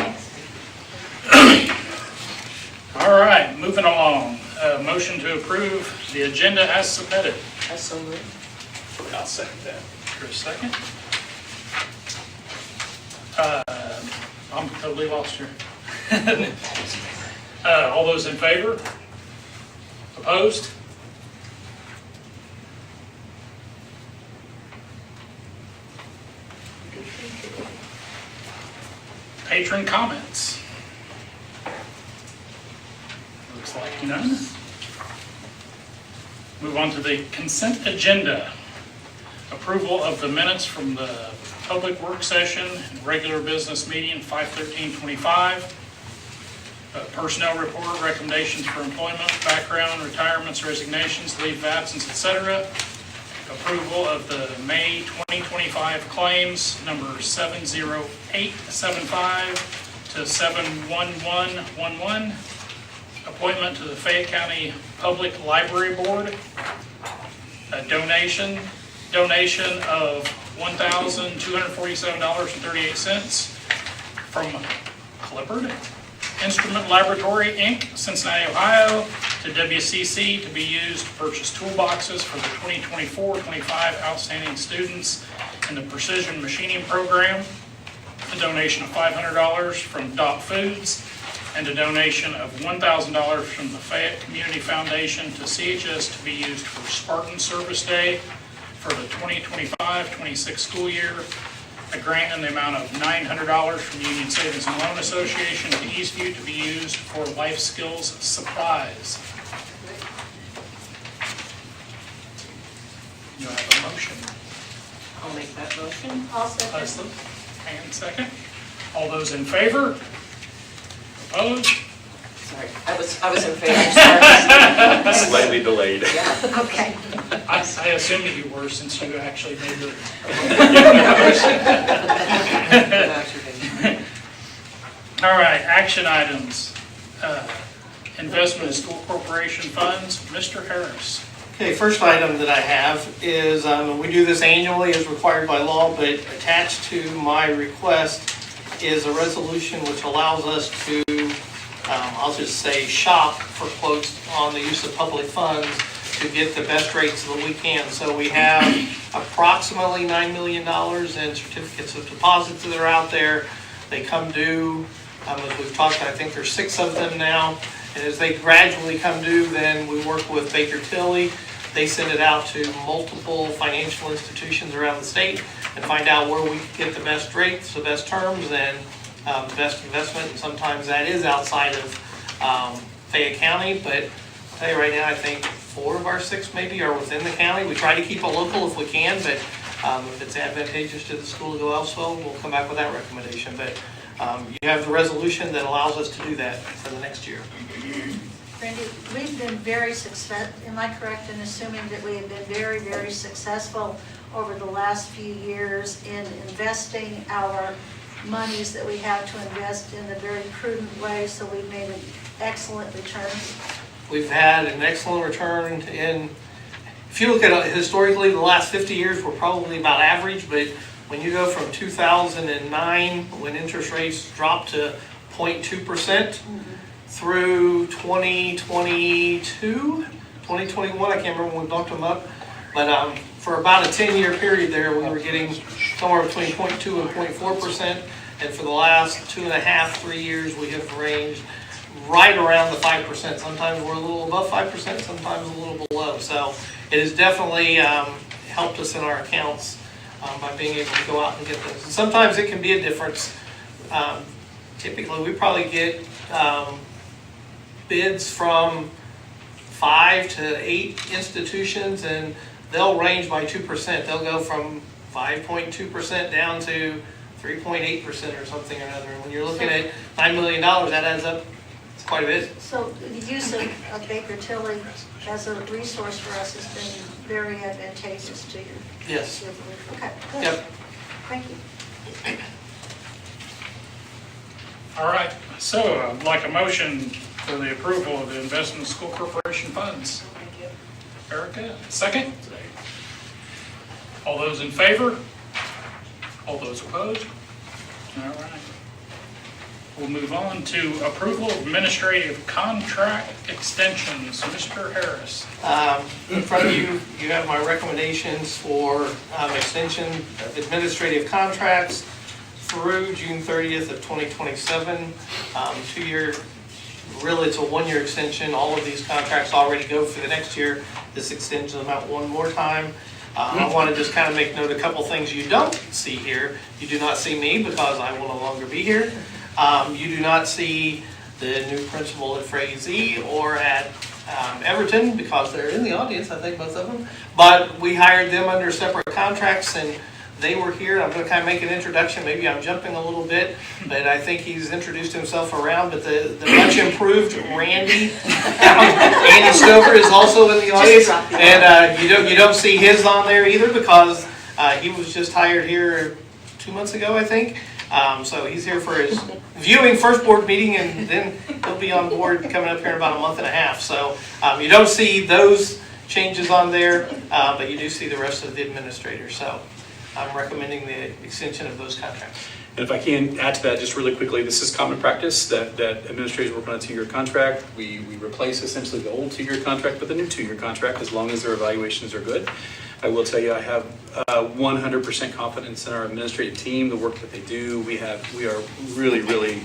All right, moving along. Motion to approve the agenda as submitted. That's so moved. I'll second that. For a second. I'm totally lost here. All those in favor? Opposed? Patron comments. Looks like none. Move on to the consent agenda. Approval of the minutes from the public work session and regular business meeting 5/13/25. Personnel report, recommendations for employment, background, retirements, resignations, leave of absence, etc. Approval of the May 2025 claims, number 70875 to 71111. Appointment to the Fayette County Public Library Board. A donation of $1,247.38 from Clippard Instrument Laboratory, Inc., Cincinnati, Ohio, to WCC to be used to purchase toolboxes for the 2024-25 outstanding students in the Precision Machining Program. A donation of $500 from Dot Foods, and a donation of $1,000 from the Fayette Community Foundation to CHS to be used for Spartan Service Day for the 2025-26 school year. A grant in the amount of $900 from Union Savings and Loan Association to Eastview to be used for life skills supplies. You have a motion. I'll make that motion. I'll second. Leslie, and second. All those in favor? Opposed? Sorry, I was in favor, sorry. Slightly delayed. Yeah, okay. I assumed that you were, since you actually made the. All right, action items. Investment in school corporation funds. Mr. Harris. Okay, first item that I have is, we do this annually as required by law, but attached to my request is a resolution which allows us to, I'll just say, shop for quotes on the use of public funds to get the best rates that we can. So we have approximately $9 million in certificates of deposits that are out there. They come due, as we've talked, I think there's 6 of them now. And as they gradually come due, then we work with Baker Tilly. They send it out to multiple financial institutions around the state and find out where we can get the best rates, the best terms, and the best investment. And sometimes that is outside of Fayette County, but I'll tell you right now, I think 4 of our 6 maybe are within the county. We try to keep it local if we can, but if it's advantageous to the school to go elsewhere, we'll come back with that recommendation. But you have the resolution that allows us to do that for the next year. Randy, we've been very am I correct in assuming that we have been very, very successful over the last few years in investing our monies that we have to invest in a very prudent way, so we've made an excellent return? We've had an excellent return in, if you look at historically, the last 50 years, we're probably about average, but when you go from 2009, when interest rates dropped to 0.2%, through 2022, 2021, I can't remember when we bumped them up, but for about a 10-year period there, we were getting somewhere between 0.2 and 0.4%, and for the last 2.5, 3 years, we have ranged right around the 5%. Sometimes we're a little above 5%, sometimes a little below. So it has definitely helped us in our accounts by being able to go out and get those. And sometimes it can be a difference. Typically, we probably get bids from 5 to 8 institutions, and they'll range by 2%. They'll go from 5.2% down to 3.8% or something or another. And when you're looking at $9 million, that adds up, it's quite a bit. So the use of Baker Tilly as a resource for us has been very advantageous to you. Yes. Okay, good. Yep. Thank you. All right, so I'd like a motion for the approval of the investment school corporation funds. Erica, second? All those in favor? All those opposed? All right. We'll move on to approval of administrative contract extensions. Mr. Harris. In front of you, you have my recommendations for extension of administrative contracts through June 30th of 2027. 2-year, really it's a 1-year extension. All of these contracts already go for the next year. This extends them out one more time. I want to just kind of make note of a couple things you don't see here. You do not see me because I will no longer be here. You do not see the new principal at Frazee or at Everton because they're in the audience, I think both of them. But we hired them under separate contracts and they were here. I'm going to kind of make an introduction. Maybe I'm jumping a little bit, but I think he's introduced himself around. But the much improved Andy Stover is also in the audience, and you don't see his on there either because he was just hired here 2 months ago, I think. So he's here for his viewing first board meeting, and then he'll be on board coming up here in about a month and a half. So you don't see those changes on there, but you do see the rest of the administrators. So I'm recommending the extension of those contracts. And if I can add to that just really quickly, this is common practice that administrators work on a 2-year contract. We replace essentially the old 2-year contract with a new 2-year contract as long as their evaluations are good. I will tell you, I have 100% confidence in our administrative team, the work that they do. We are really, really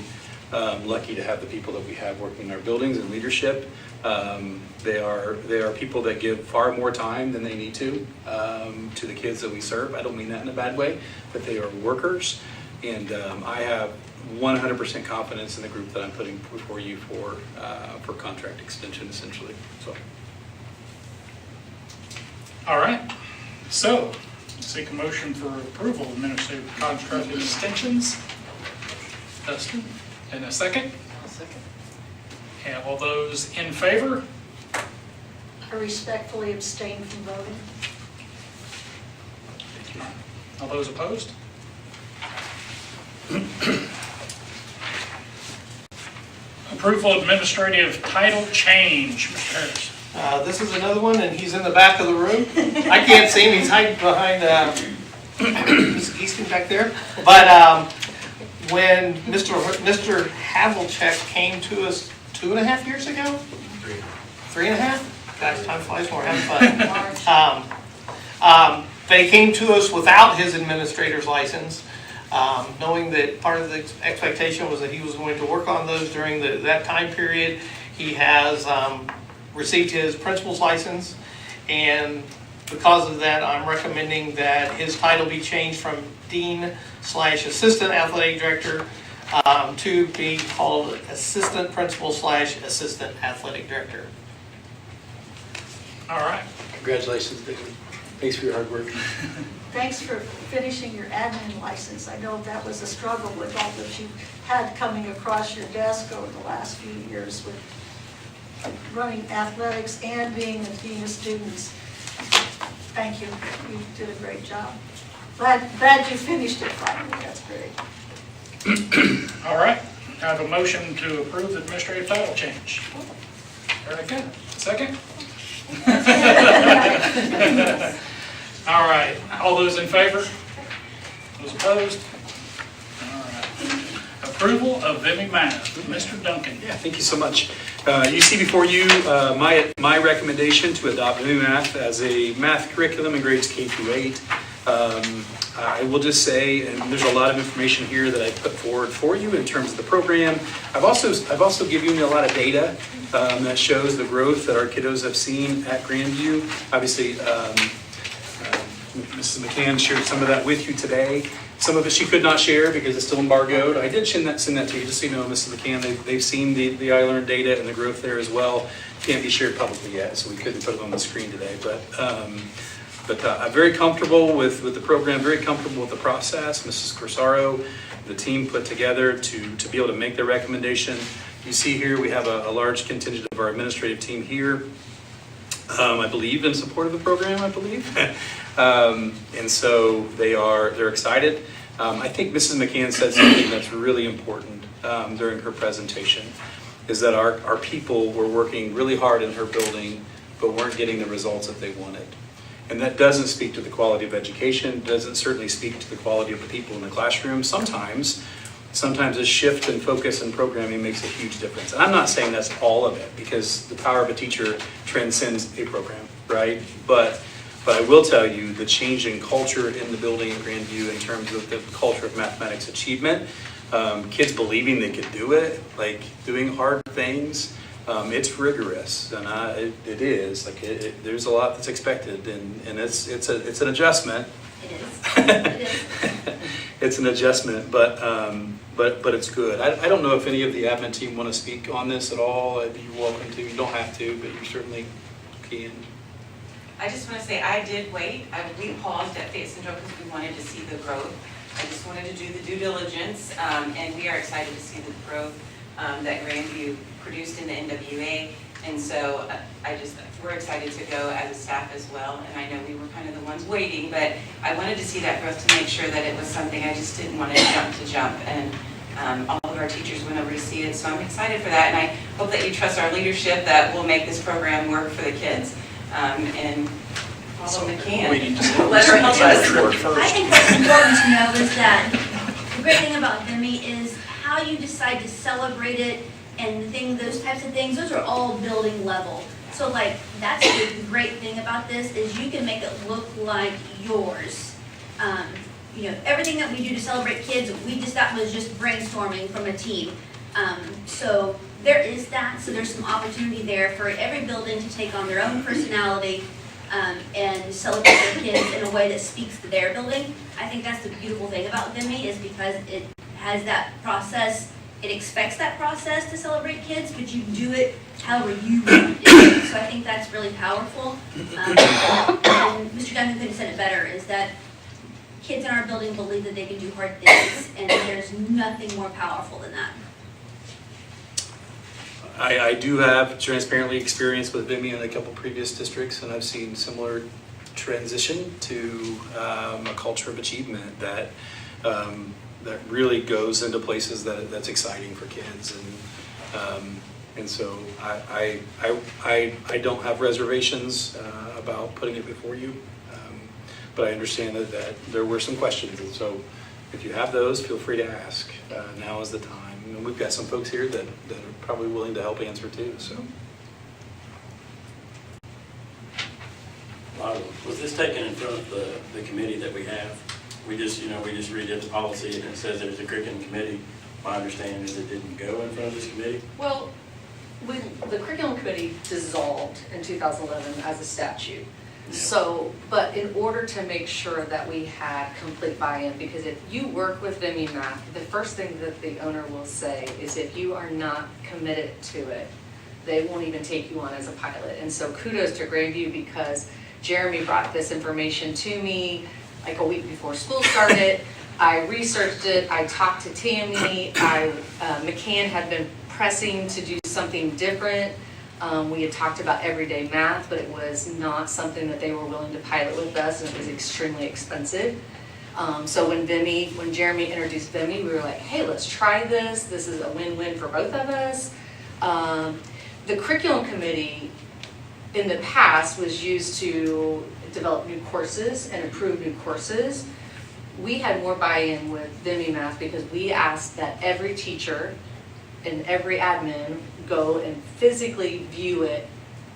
lucky to have the people that we have working in our buildings and leadership. They are people that give far more time than they need to the kids that we serve. I don't mean that in a bad way, but they are workers. And I have 100% confidence in the group that I'm putting before you for contract extension, essentially. So. All right, so seek a motion for approval of administrative contract extensions. Dustin, and a second? I'll second. And all those in favor? I respectfully abstain from voting. All those opposed? Approval of administrative title change. Mr. Harris. This is another one, and he's in the back of the room. I can't see him, he's hiding behind Easton back there. But when Mr. Havlicek came to us 2.5 years ago? 3.5? Gosh, time flies when we're having fun. But he came to us without his administrator's license, knowing that part of the expectation was that he was going to work on those during that time period. He has received his principal's license, and because of that, I'm recommending that his title be changed from Dean/Assistant Athletic Director to be called Assistant Principal/Assistant Athletic Director. All right. Congratulations, David. Thanks for your hard work. Thanks for finishing your admin license. I know that was a struggle with all that you had coming across your desk over the last few years with running athletics and being a student. Thank you. You did a great job. Glad you finished it finally. That's great. All right. I have a motion to approve the administrative title change. Very good. Second? All right. All those in favor? Those opposed? All right. Approval of Vimy Math. Mr. Duncan. Yeah, thank you so much. You see before you my recommendation to adopt Vimy Math as a math curriculum in grades K through 8. I will just say, and there's a lot of information here that I put forward for you in terms of the program. I've also given you a lot of data that shows the growth that our kiddos have seen at Grandview. Obviously, Mrs. McCann shared some of that with you today. Some of it she could not share because it's still embargoed. I did send that to you, just so you know, Mrs. McCann. They've seen the iLearn data and the growth there as well. Can't be shared publicly yet, so we couldn't put it on the screen today. But But I'm very comfortable with the program, very comfortable with the process. Mrs. Corsaro, the team put together to be able to make their recommendation. You see here, we have a large contingent of our administrative team here. I believe in support of the program, I believe. And so they're excited. I think Mrs. McCann said something that's really important during her presentation, is that our people were working really hard in her building, but weren't getting the results that they wanted. And that doesn't speak to the quality of education, doesn't certainly speak to the quality of the people in the classroom. Sometimes a shift in focus and programming makes a huge difference. And I'm not saying that's all of it, because the power of a teacher transcends a program, right? But I will tell you, the change in culture in the building in Grandview in terms of the culture of mathematics achievement, kids believing they could do it, like doing hard things, it's rigorous, and it is. Like there's a lot that's expected, and it's an adjustment. It is. It's an adjustment, but it's good. I don't know if any of the admin team want to speak on this at all. You're welcome to. You don't have to, but you certainly can. I just want to say, I did wait. We paused at Fayette Central because we wanted to see the growth. I just wanted to do the due diligence, and we are excited to see the growth that Grandview produced in the NWA. And so we're excited to go as a staff as well. And I know we were kind of the ones waiting, but I wanted to see that growth to make sure that it was something. I just didn't want to jump. And all of our teachers went over to see it. So I'm excited for that. And I hope that you trust our leadership that we'll make this program work for the kids. And follow McCann. Let her help us. I think what's important to know is that the great thing about VMI is how you decide to celebrate it and those types of things, those are all building level. So like, that's the great thing about this is you can make it look like yours. Everything that we do to celebrate kids, that was just brainstorming from a team. So there is that, so there's some opportunity there for every building to take on their own personality and celebrate their kids in a way that speaks to their building. I think that's the beautiful thing about VMI is because it has that process. It expects that process to celebrate kids, but you do it however you want to do it. So I think that's really powerful. And Mr. Duncan could have said it better, is that kids in our building believe that they can do hard things, and there's nothing more powerful than that. I do have transparently experience with VMI in a couple previous districts, and I've seen similar transition to a culture of achievement that really goes into places that's exciting for kids, and so I don't have reservations about putting it before you, but I understand that there were some questions, and so if you have those, feel free to ask. Now is the time. And we've got some folks here that are probably willing to help answer too. So. Was this taken in front of the committee that we have? We just redid the policy and it says there's a curriculum committee. My understanding is it didn't go in front of this committee? Well, the curriculum committee dissolved in 2011 as a statute. Yeah. So, but in order to make sure that we had complete buy-in, because if you work with VMI Math, the first thing that the owner will say is if you are not committed to it, they won't even take you on as a pilot. And so kudos to Grandview because Jeremy brought this information to me like a week before school started. I researched it, I talked to Tammy, McCann had been pressing to do something different. We had talked about everyday math, but it was not something that they were willing to pilot with us, and it was extremely expensive. So when Jeremy introduced VMI, we were like, hey, let's try this. This is a win-win for both of us. The curriculum committee in the past was used to develop new courses and approve new courses. We had more buy-in with VMI Math because we asked that every teacher and every admin go and physically view it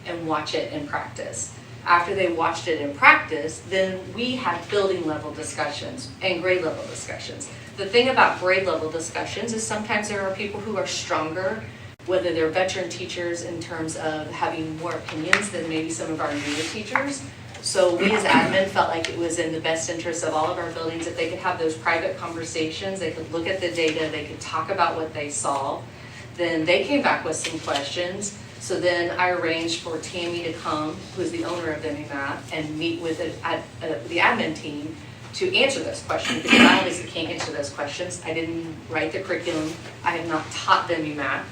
and watch it in practice. After they watched it in practice, then we had building level discussions and grade level discussions. The thing about grade level discussions is sometimes there are people who are stronger, whether they're veteran teachers in terms of having more opinions than maybe some of our newer teachers. So we as admin felt like it was in the best interest of all of our buildings that they could have those private conversations, they could look at the data, they could talk about what they saw. Then they came back with some questions. So then I arranged for Tammy to come, who's the owner of MEMAT, and meet with the admin team to answer those questions, because I obviously can't answer those questions. I didn't write the curriculum. I have not taught them MEMAT.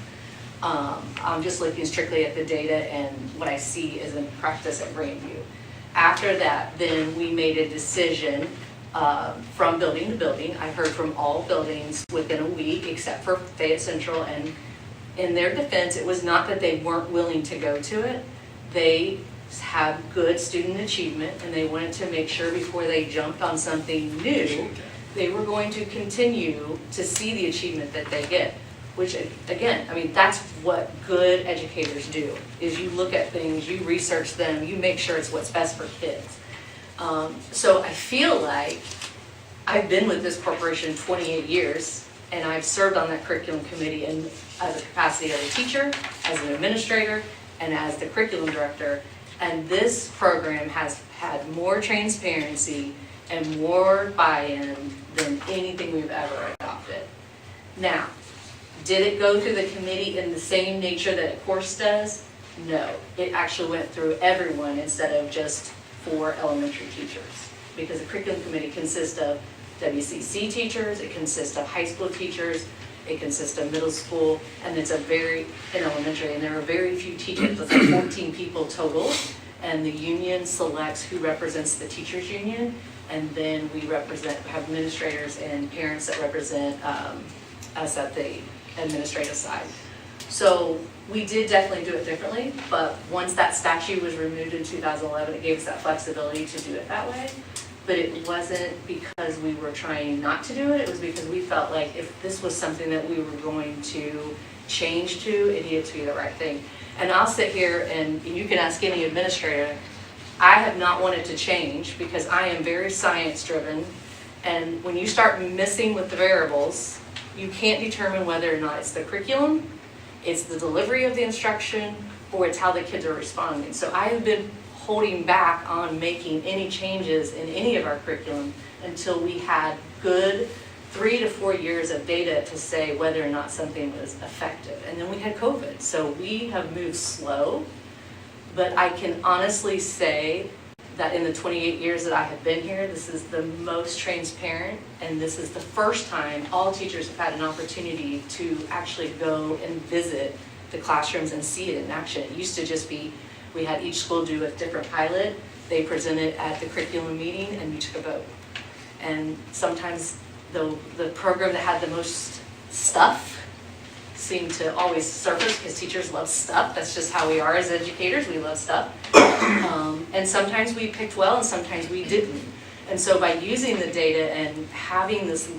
I'm just looking strictly at the data and what I see is in practice at Grandview. After that, then we made a decision from building to building. I heard from all buildings within a week, except for Fayette Central, and in their defense, it was not that they weren't willing to go to it. They have good student achievement, and they wanted to make sure before they jumped on something new, they were going to continue to see the achievement that they get. Which, again, I mean, that's what good educators do, is you look at things, you research them, you make sure it's what's best for kids. So I feel like I've been with this corporation 28 years, and I've served on that curriculum committee in as a capacity as a teacher, as an administrator, and as the curriculum director. And this program has had more transparency and more buy-in than anything we've ever adopted. Now, did it go through the committee in the same nature that a course does? No, it actually went through everyone instead of just 4 elementary teachers. Because the curriculum committee consists of WCC teachers, it consists of high school teachers, it consists of middle school, and it's in elementary, and there are very few teachers, it's like 14 people total, and the union selects who represents the teachers union, and then we have administrators and parents that represent us at the administrative side. So we did definitely do it differently, but once that statute was removed in 2011, it gave us that flexibility to do it that way. But it wasn't because we were trying not to do it, it was because we felt like if this was something that we were going to change to, it needed to be the right thing. And I'll sit here and you can ask any administrator, I have not wanted to change because I am very science driven, and when you start messing with the variables, you can't determine whether or not it's the curriculum, it's the delivery of the instruction, or it's how the kids are responding. So I have been holding back on making any changes in any of our curriculum until we had good 3 to 4 years of data to say whether or not something was effective. And then we had COVID, so we have moved slow, but I can honestly say that in the 28 years that I have been here, this is the most transparent, and this is the first time all teachers have had an opportunity to actually go and visit the classrooms and see it in action. It used to just be, we had each school do a different pilot, they presented at the curriculum meeting, and we took a vote. And sometimes the program that had the most stuff seemed to always surface, because teachers love stuff. That's just how we are as educators, we love stuff. And sometimes we picked well, and sometimes we didn't. And so by using the data and having this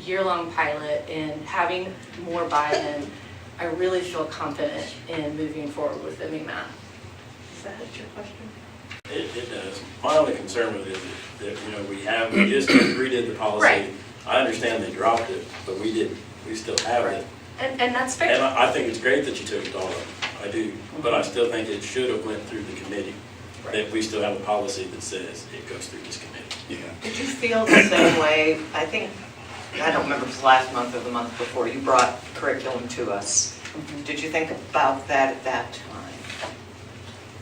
year-long pilot and having more buy-in, I really feel confident in moving forward with the MEMAT. Does that answer your question? It does. My only concern with it is that, we just redid the policy. Right. I understand they dropped it, but we didn't. We still have it. And that's fair. And I think it's great that you took it all up. I do. But I still think it should have went through the committee. That we still have a policy that says it goes through this committee. Yeah. Did you feel the same way? I don't remember if it was last month or the month before, you brought curriculum to us. Did you think about that at that time?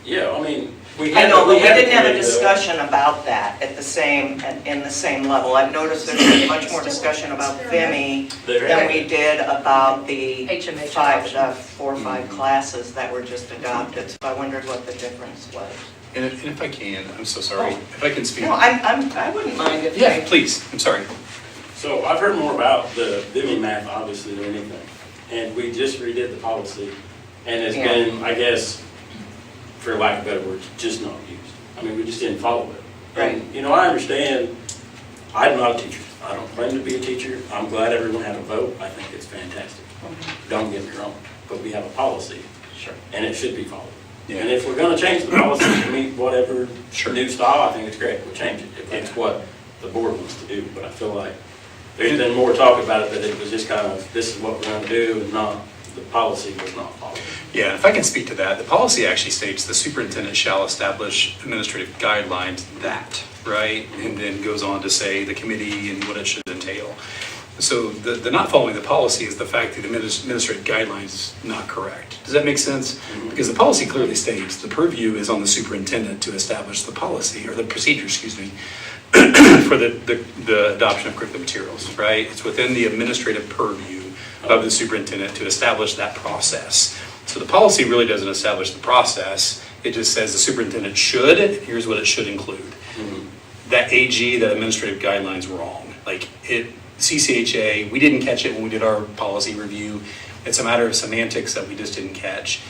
Yeah, I mean, we I had. know, but we had didn't have a committee, though. discussion about that in the same level. I've noticed there's been much more discussion about VIMI than we did about the HMH 4 or 5 classes that were just adopted. So I wondered what the difference was. And if I can, I'm so sorry, if I can speak. No, I wouldn't mind if Yeah, please, I'm sorry. So I've heard more about the VIMI math, obviously, than anything. And we just redid the policy. And it's been, I guess, for lack of better words, just not used. I mean, we just didn't follow it. Right. And, I understand, I'm not a teacher. I don't claim to be a teacher. I'm glad everyone had a vote. I think it's fantastic. Don't get me wrong, but we have a policy. Sure. And it should be followed. Yeah. And if we're gonna change the policy to meet whatever new style, I think it's great. We'll change it if that's what the board wants to do. But I feel like there's been more talk about it, that it was just kind of, this is what we're gonna do, and not, the policy was not followed. Yeah, if I can speak to that, the policy actually states the superintendent shall establish administrative guidelines that, right? And then goes on to say the committee and what it should entail. So the not following the policy is the fact that the administrative guidelines is not correct. Does that make sense? Because the policy clearly states the purview is on the superintendent to establish the policy, or the procedure, excuse me, for the adoption of curriculum materials, right? It's within the administrative purview of the superintendent to establish that process. So the policy really doesn't establish the process. It just says the superintendent should, here's what it should include. That AG, that administrative guideline's wrong. Like CCHA, we didn't catch it when we did our policy review. It's a matter of semantics that we just didn't catch.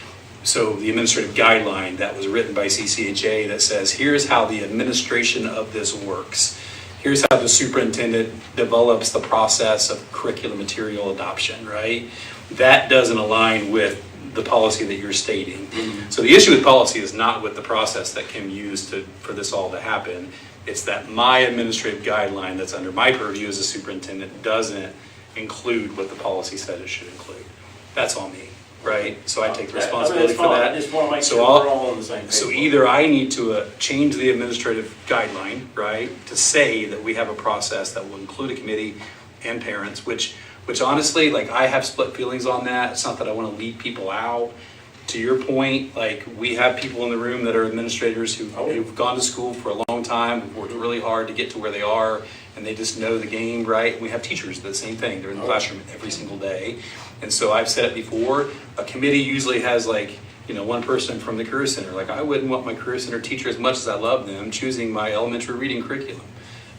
So the administrative guideline that was written by CCHA that says, here's how the administration of this works. Here's how the superintendent develops the process of curriculum material adoption, right? That doesn't align with the policy that you're stating. So the issue with policy is not with the process that Kim used for this all to happen. It's that my administrative guideline that's under my purview as a superintendent doesn't include what the policy said it should include. That's on me, right? So I take responsibility for that. I just want to make sure we're all on the same page. So either I need to change the administrative guideline, right, to say that we have a process that will include a committee and parents, which honestly, like, I have split feelings on that. It's not that I want to leave people out. To your point, like, we have people in the room that are administrators who've gone to school for a long time, who've worked really hard to get to where they are, and they just know the game, right? And we have teachers, the same thing. They're in the classroom every single day. And so I've said it before, a committee usually has, like, one person from the Career Center. Like, I wouldn't want my Career Center teacher, as much as I love them, choosing my elementary reading curriculum.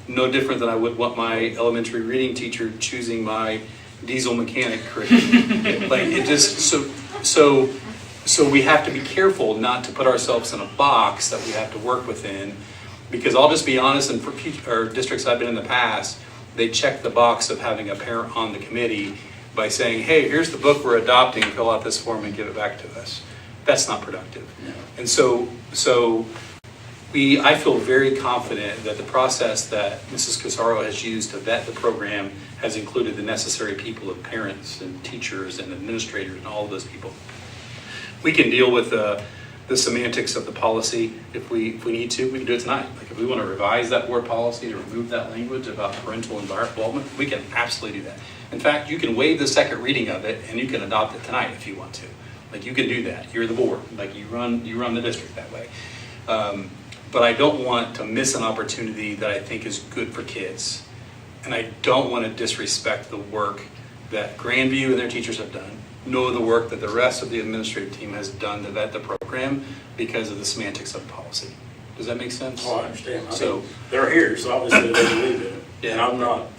No different than I would want my elementary reading teacher choosing my diesel mechanic curriculum. Like, it just, so we have to be careful not to put ourselves in a box that we have to work within, because I'll just be honest, and for districts I've been in the past, they check the box of having a parent on the committee by saying, hey, here's the book we're adopting, fill out this form and give it back to us. That's not productive. No. And so I feel very confident that the process that Mrs. Casaro has used to vet the program has included the necessary people of parents and teachers and administrators and all of those people. We can deal with the semantics of the policy if we need to. We can do it tonight. Like, if we want to revise that board policy to remove that language about parental involvement, we can absolutely do that. In fact, you can waive the second reading of it and you can adopt it tonight if you want to. Like, you can do that. You're the board. Like, you run the district that way. But I don't want to miss an opportunity that I think is good for kids. And I don't want to disrespect the work that Grandview and their teachers have done, nor the work that the rest of the administrative team has done to vet the program because of the semantics of policy. Does that make sense? Oh, I understand. So they're here, so obviously they believe in it. Yeah. And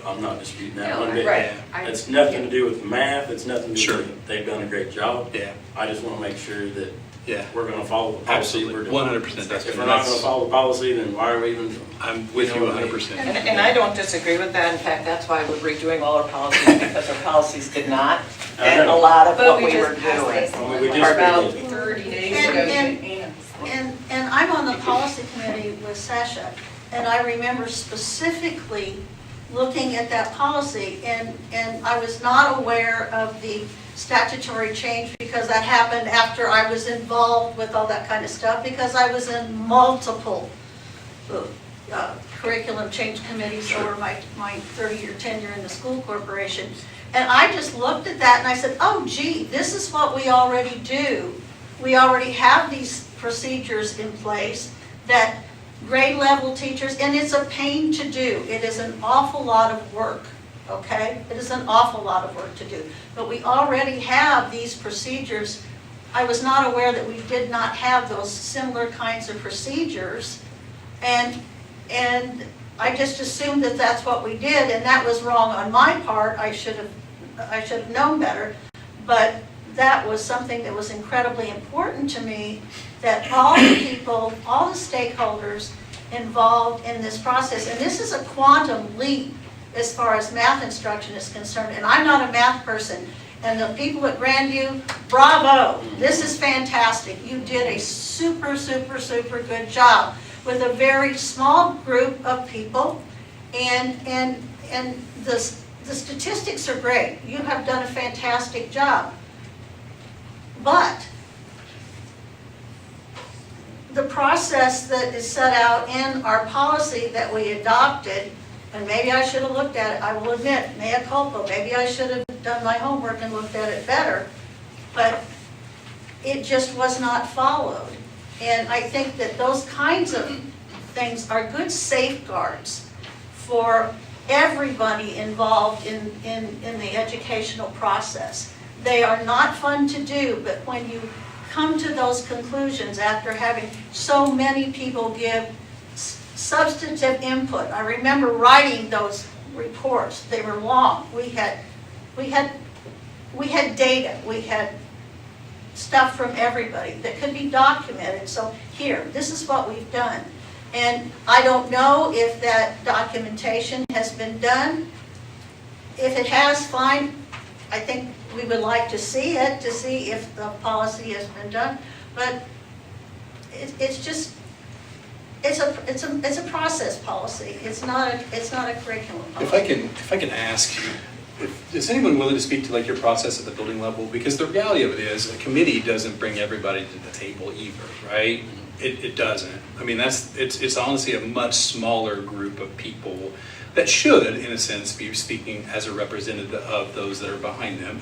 I'm not disputing that one bit. Right. It's nothing to do with math, it's nothing to do with it. They've done a great job. Yeah. I just want to make sure that Yeah. we're going to follow the policy. Absolutely, we're doing. 100%. If we're not going to follow the policy, then why are we even? I'm with you 100%. And I don't disagree with that. In fact, that's why we're redoing all our policies, because our policies did not fit a lot of what we were doing. We just About did. 30 days And- ago. And I'm on the policy committee with Sasha, and I remember specifically looking at that policy, and I was not aware of the statutory change because that happened after I was involved with all that kind of stuff, because I was in multiple curriculum change committees over my 30-year tenure in the school corporation. And I just looked at that and I said, oh gee, this is what we already do. We already have these procedures in place that grade level teachers, and it's a pain to do. It is an awful lot of work, okay? It is an awful lot of work to do. But we already have these procedures. I was not aware that we did not have those similar kinds of procedures. And I just assumed that that's what we did, and that was wrong on my part. I should have known better. But that was something that was incredibly important to me, that all the people, all the stakeholders involved in this process, and this is a quantum leap as far as math instruction is concerned, and I'm not a math person, and the people at Grandview, bravo, this is fantastic. You did a super, super, super good job with a very small group of people, and the statistics are great. You have done a fantastic job. But the process that is set out in our policy that we adopted And maybe I should have looked at it, I will admit, mea culpa, maybe I should have done my homework and looked at it better, but it just was not followed. And I think that those kinds of things are good safeguards for everybody involved in the educational process. They are not fun to do, but when you come to those conclusions after having so many people give substantive input. I remember writing those reports. They were long. We had data. We had stuff from everybody that could be documented. So here, this is what we've done. And I don't know if that documentation has been done. If it has, fine. I think we would like to see it, to see if the policy has been done. But it's just, it's a process policy. It's not a curriculum policy. If I can ask, is anyone willing to speak to like your process at the building level? Because the reality of it is, a committee doesn't bring everybody to the table either, right? It doesn't. I mean, it's honestly a much smaller group of people that should, in a sense, be speaking as a representative of those that are behind them,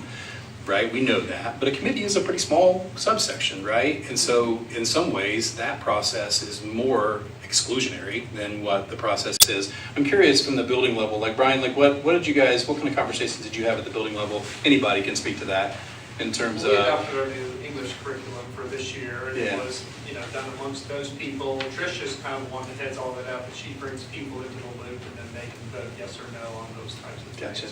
right? We know that, but a committee is a pretty small subsection, right? And so, in some ways, that process is more exclusionary than what the process is. I'm curious from the building level, like Brian, like what kind of conversations did you have at the building level? Anybody can speak to that in terms of. We adopted our new English curriculum for this year, and Yeah. it was, done amongst those people. Tricia's kind of the one that heads all that up, and she brings people into the loop, and then they can vote yes or no on those types of things. Gotcha.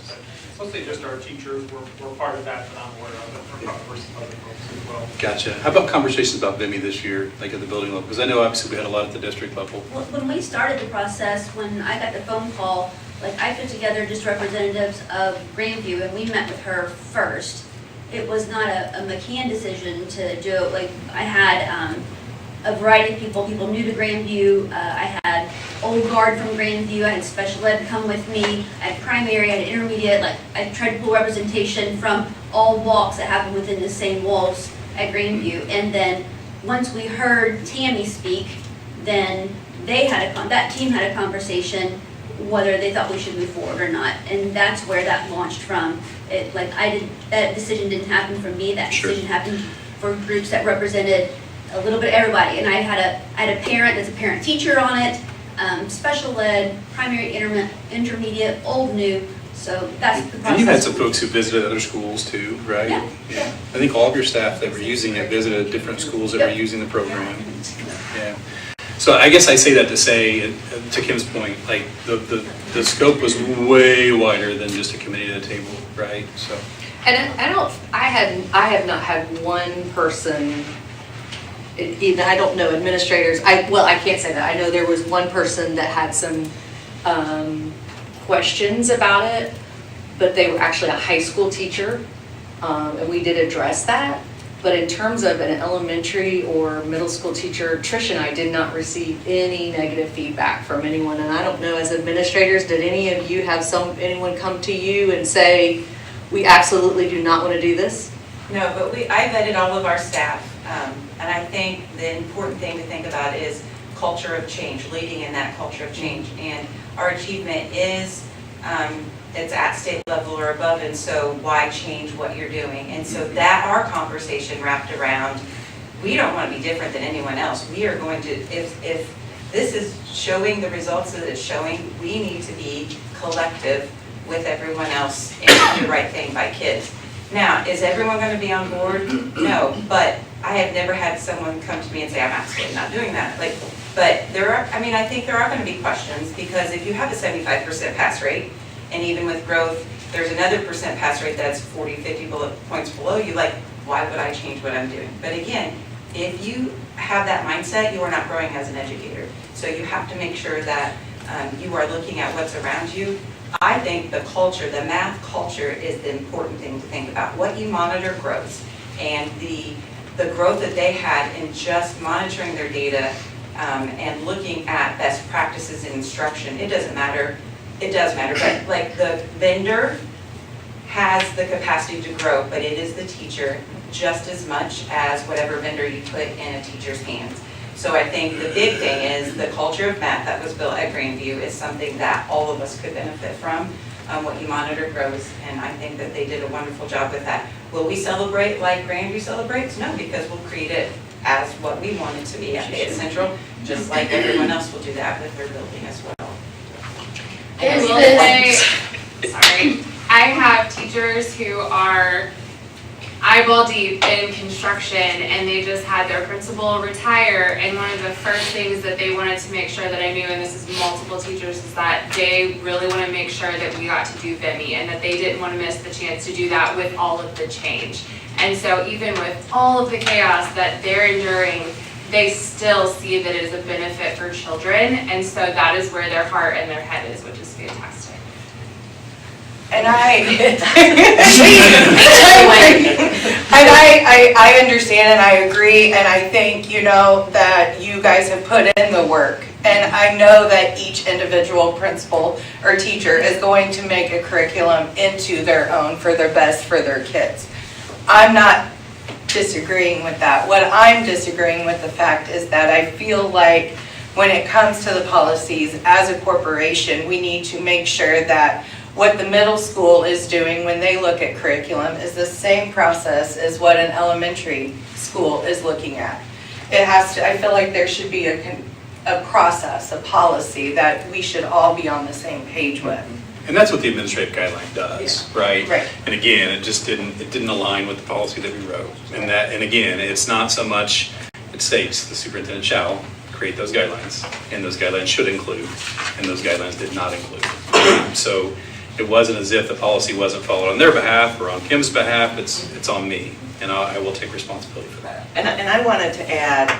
But mostly just our teachers were part of that I'm aware of it, or probably some other folks as well. Gotcha. How about conversations about VIMI this year, like at the building level? Because I know obviously we had a lot at the district level. When we started the process, when I got the phone call, like I put together just representatives of Grandview, and we met with her first. It was not a McCann decision to do it. Like I had a variety of people new to Grandview. I had old guard from Grandview. I had special ed come with me. I had primary, I had intermediate. Like I tried to pull representation from all walks that happen within the same walls at Grandview. And then once we heard Tammy speak, then that team had a conversation whether they thought we should move forward or not. And that's where that launched from. That decision didn't happen for me. That Sure. decision happened for groups that represented a little bit of everybody. And I had a parent that's a parent teacher on it, special ed, primary, intermediate, old, new. So that's the process. And you had some folks who visited other schools too, right? Yeah. I think all of your staff that were using it visited different schools that were using the program. Yeah. So I guess I say that to say, to Kim's point, like the scope was way wider than just a committee at a table, right? So. And I have not had one person, I don't know, administrators, I can't say that. I know there was one person that had some questions about it, but they were actually a high school teacher, and we did address that. But in terms of an elementary or middle school teacher, Trish and I did not receive any negative feedback from anyone. And I don't know, as administrators, did any of you have anyone come to you and say, we absolutely do not want to do this? No, but I vetted all of our staff, and I think the important thing to think about is culture of change, leading in that culture of change. And our achievement is, it's at state level or above, and so why change what you're doing? And so that our conversation wrapped around, we don't want to be different than anyone else. We are going to, if this is showing the results that it's showing, we need to be collective with everyone else and do the right thing by kids. Now, is everyone going to be on board? No, but I have never had someone come to me and say, I'm absolutely not doing that. But I think there are going to be questions, because if you have a 75% pass rate, and even with growth, there's another percent pass rate that's 40, 50 points below you, like, why would I change what I'm doing? But again, if you have that mindset, you are not growing as an educator. So you have to make sure that you are looking at what's around you. I think the culture, the math culture, is the important thing to think about. What you monitor grows. And the growth that they had in just monitoring their data and looking at best practices in instruction, it doesn't matter. It does matter, but like the vendor has the capacity to grow, but it is the teacher just as much as whatever vendor you put in a teacher's hands. So I think the big thing is the culture of math that was built at Grandview is something that all of us could benefit from. What you monitor grows, and I think that they did a wonderful job with that. Will we celebrate like Grandview celebrates? No, because we'll treat it as what we want it to be at Fayette Central, just like everyone else will do that with their building as well. I will say, sorry, I have teachers who are eyeball deep in construction, and they just had their principal retire, and one of the first things that they wanted to make sure that I knew, and this is multiple teachers, is that they really want to make sure that we got to do VIMI, and that they didn't want to miss the chance to do that with all of the change. And so even with all of the chaos that they're enduring, they still see that it is a benefit for children, and so that is where their heart and their head is, which is fantastic. And I understand and I agree, and I think, you know, that you guys have put in the work. And I know that each individual principal or teacher is going to make a curriculum into their own for their best for their kids. I'm not disagreeing with that. What I'm disagreeing with the fact is that I feel like when it comes to the policies as a corporation, we need to make sure that what the middle school is doing when they look at curriculum is the same process as what an elementary school is looking at. It has to, I feel like there should be a process, a policy that we should all be on the same page with. And that's what the administrative guideline does, Yeah. right? Right. And again, it didn't align with the policy that we wrote. And again, it's not so much, it states the superintendent shall create those guidelines, and those guidelines should include, and those guidelines did not include. So it wasn't as if the policy wasn't followed on their behalf or on Kim's behalf. It's on me, and I will take responsibility for that. And I wanted to add,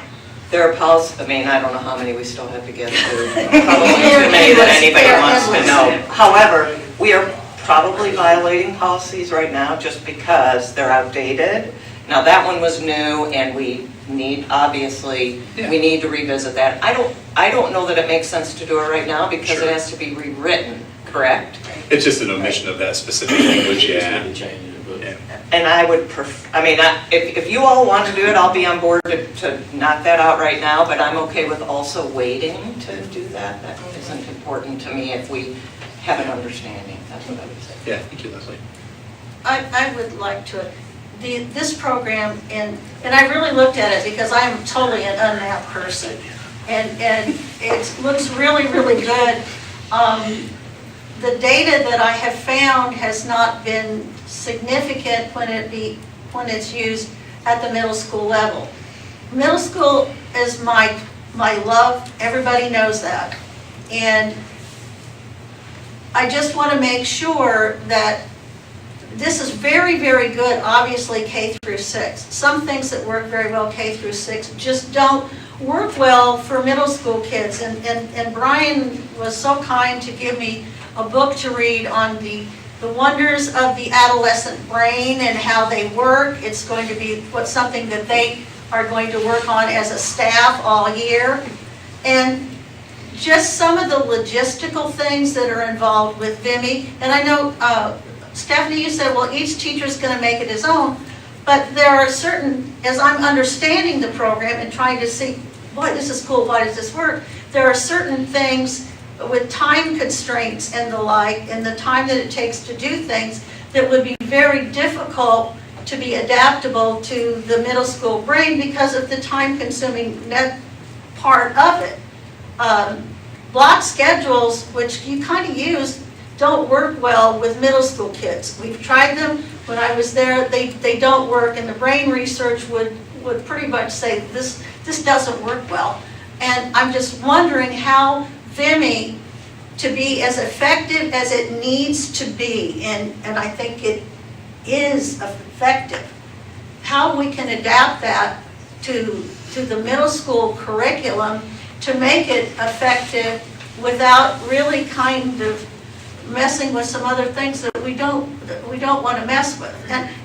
there are policies, I mean, I don't know how many we still have to get through, probably too many that anybody wants to know. However, we are probably violating policies right now just because they're outdated. Now, that one was new, and we need, obviously, we need to revisit that. I don't know that it makes sense to do it right now because it has to be rewritten, correct? It's just an omission of that specific language, yeah. And I would if you all want to do it, I'll be on board to knock that out right now, but I'm okay with also waiting to do that. That isn't important to me if we have an understanding. That's what I would say. Yeah, thank you, Leslie. I would like to, this program, and I really looked at it because I'm totally an unmapped person, and it looks really, really good. The data that I have found has not been significant when it's used at the middle school level. Middle school is my love, everybody knows that. And I just want to make sure that this is very, very good, obviously K through 6. Some things that work very well K through 6 just don't work well for middle school kids. And Brian was so kind to give me a book to read on the wonders of the adolescent brain and how they work. It's going to be something that they are going to work on as a staff all year. And just some of the logistical things that are involved with VIMI. And I know, Stephanie, you said, well, each teacher is going to make it his own. But there are certain, as I'm understanding the program and trying to see, boy, this is cool, why does this work? There are certain things with time constraints and the like, and the time that it takes to do things that would be very difficult to be adaptable to the middle school brain because of the time-consuming part of it. Block schedules, which you kind of use, don't work well with middle school kids. We've tried them. When I was there, they don't work, and the brain research would pretty much say this doesn't work well. And I'm just wondering how VIMI to be as effective as it needs to be, and I think it is effective, how we can adapt that to the middle school curriculum to make it effective without really kind of messing with some other things that we don't want to mess with.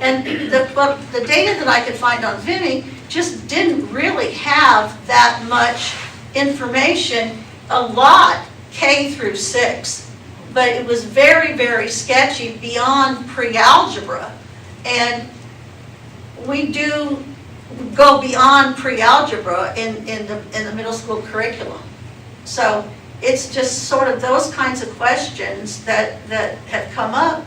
And the data that I could find on VIMI just didn't really have that much information, a lot K through 6, but it was very, very sketchy beyond pre-algebra. And we do go beyond pre-algebra in the middle school curriculum. So it's just sort of those kinds of questions that have come up,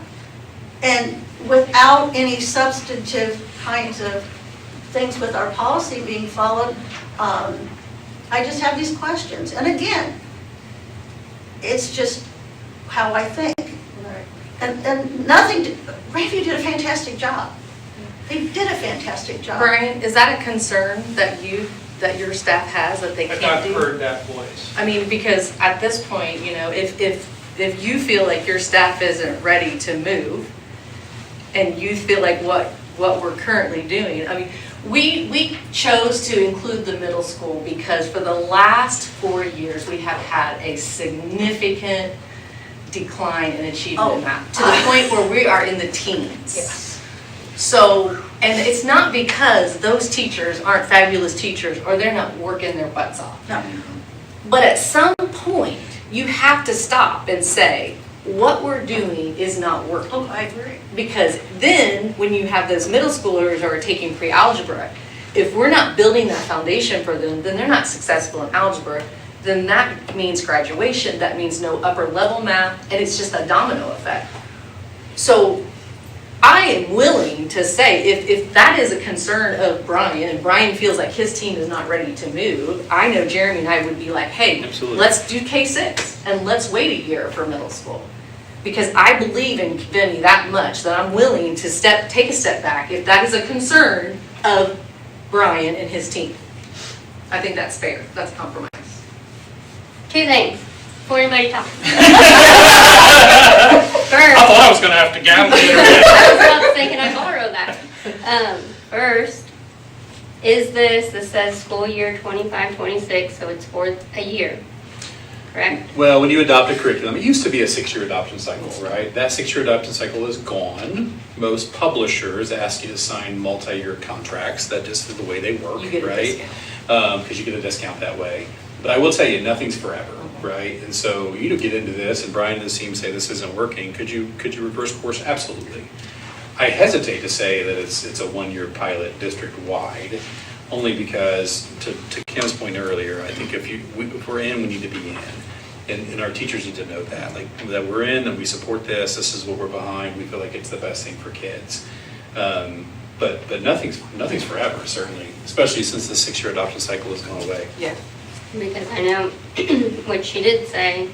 and without any substantive kinds of things with our policy being followed, I just have these questions. And again, it's just how I think. And nothing, Grandview did a fantastic job. They did a fantastic job. Brian, is that a concern that your staff has, that they I've can't not do? heard that voice. I mean, because at this point, you know, if you feel like your staff isn't ready to move, and you feel like what we're currently doing, I mean, we chose to include the middle school because for the last 4 years, we have had a significant decline in achievement in math, to the point where we are in the teens. Yes. So, and it's not because those teachers aren't fabulous teachers or they're not working their butts off. No. But at some point, you have to stop and say, what we're doing is not working. Oh, I agree. Because then, when you have those middle schoolers who are taking pre-algebra, if we're not building that foundation for them, then they're not successful in algebra. Then that means graduation, that means no upper level math, and it's just a domino effect. So I am willing to say, if that is a concern of Brian, and Brian feels like his team is not ready to move, I know Jeremy and I would be like, hey, Absolutely. let's do K-6 and let's wait a year for middle school. Because I believe in Vinny that much that I'm willing to take a step back if that is a concern of Brian and his team. I think that's fair, that's compromise. Two things before anybody talks. I thought I was gonna have to gavel it. I was about to say, can I borrow that? First, this says school year 25-26, so it's for a year, correct? Well, when you adopt a curriculum, it used to be a 6-year adoption cycle, right? That 6-year adoption cycle is gone. Most publishers ask you to sign multi-year contracts. That just is the way they work, You get a right? Because you get a discount that way. But I will tell you, nothing's forever, right? And so you get into this, and Brian and the team say this isn't working. Could you reverse course? Absolutely. I hesitate to say that it's a 1-year pilot district-wide, only because, to Kim's point earlier, I think if we're in, we need to be in. And our teachers need to know that, like, that we're in and we support this is what we're behind, we feel like it's the best thing for kids. But nothing's forever, certainly, especially since the 6-year adoption cycle has gone away. Yeah. Because I know what she did say,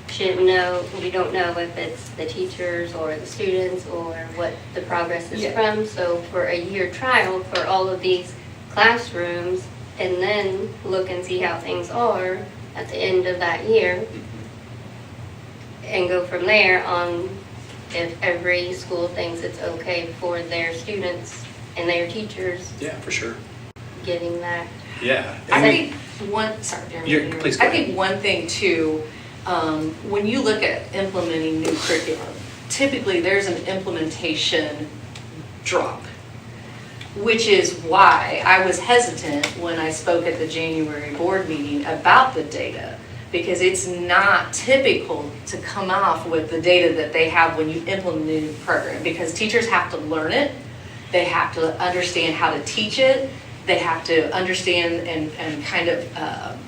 she didn't know, we don't know if it's the teachers or the students or what the progress is from. So for a year trial for all of these classrooms, and then look and see how things are at the end of that year, and go from there on if every school thinks it's okay for their students and their teachers. Yeah, for sure. Getting that. Yeah. I think Jeremy, please go I ahead. think one thing too, when you look at implementing new curriculum, typically there's an implementation drop, which is why I was hesitant when I spoke at the January board meeting about the data, because it's not typical to come off with the data that they have when you implement a new program, because teachers have to learn it, they have to understand how to teach it, they have to understand and kind of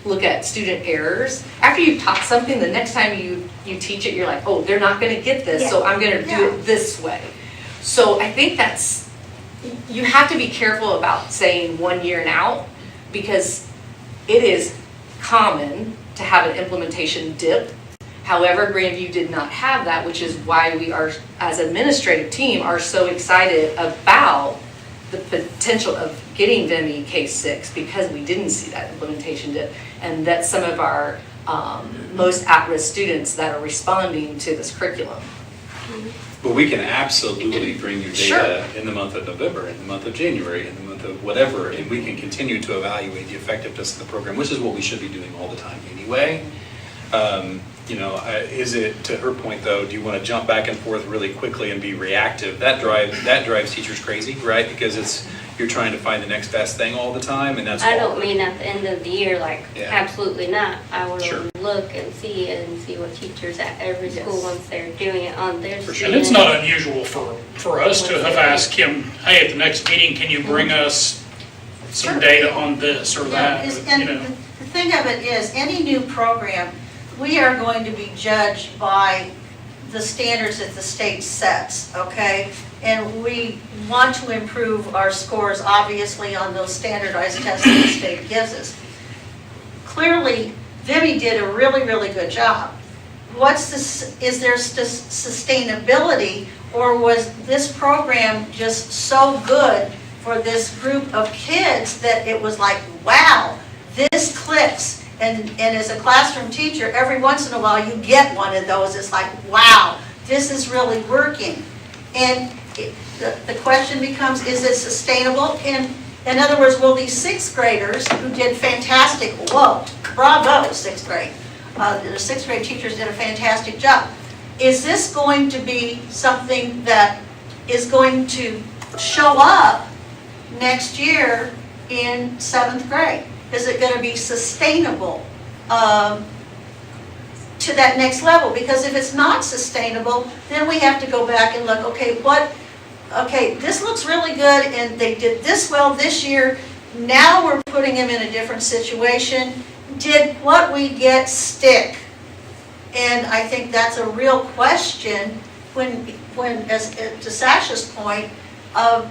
look at student errors. After you've taught something, the next time you teach it, you're like, oh, they're not gonna get this, so I'm gonna do it this way. So I think you have to be careful about saying 1 year and out, because it is common to have an implementation dip. However, Grandview did not have that, which is why we are, as an administrative team, are so excited about the potential of getting VME K-6, because we didn't see that implementation dip, and that some of our most at-risk students that are responding to this curriculum. But we can absolutely bring you data in the month of November, in the month of January, in the month of whatever, and we can continue to evaluate the effectiveness of the program, which is what we should be doing all the time anyway. Is it, to her point though, do you want to jump back and forth really quickly and be reactive? That drives teachers crazy, right? Because you're trying to find the next best thing all the time, and that's I hard. don't mean at the end of the year, like, Yeah. absolutely not. I want Sure. to look and see it and see what teachers at every school, once they're doing it on their And students. it's not unusual for us to have asked him, hey, at the next meeting, can you bring us some data on this or that? And You know. the thing of it is, any new program, we are going to be judged by the standards that the state sets, okay? And we want to improve our scores, obviously, on those standardized tests that the state gives us. Clearly, Vimy did a really, really good job. Is there sustainability, or was this program just so good for this group of kids that it was like, wow, this clicks? And as a classroom teacher, every once in a while you get one of those. It's like, wow, this is really working. And the question becomes, is it sustainable? In other words, will these sixth graders who did fantastic, whoa, bravo, sixth grade. The sixth grade teachers did a fantastic job. Is this going to be something that is going to show up next year in seventh grade? Is it going to be sustainable to that next level? Because if it's not sustainable, then we have to go back and look, okay, this looks really good and they did this well this year. Now we're putting them in a different situation. Did what we get stick? And I think that's a real question when as to Sasha's point of,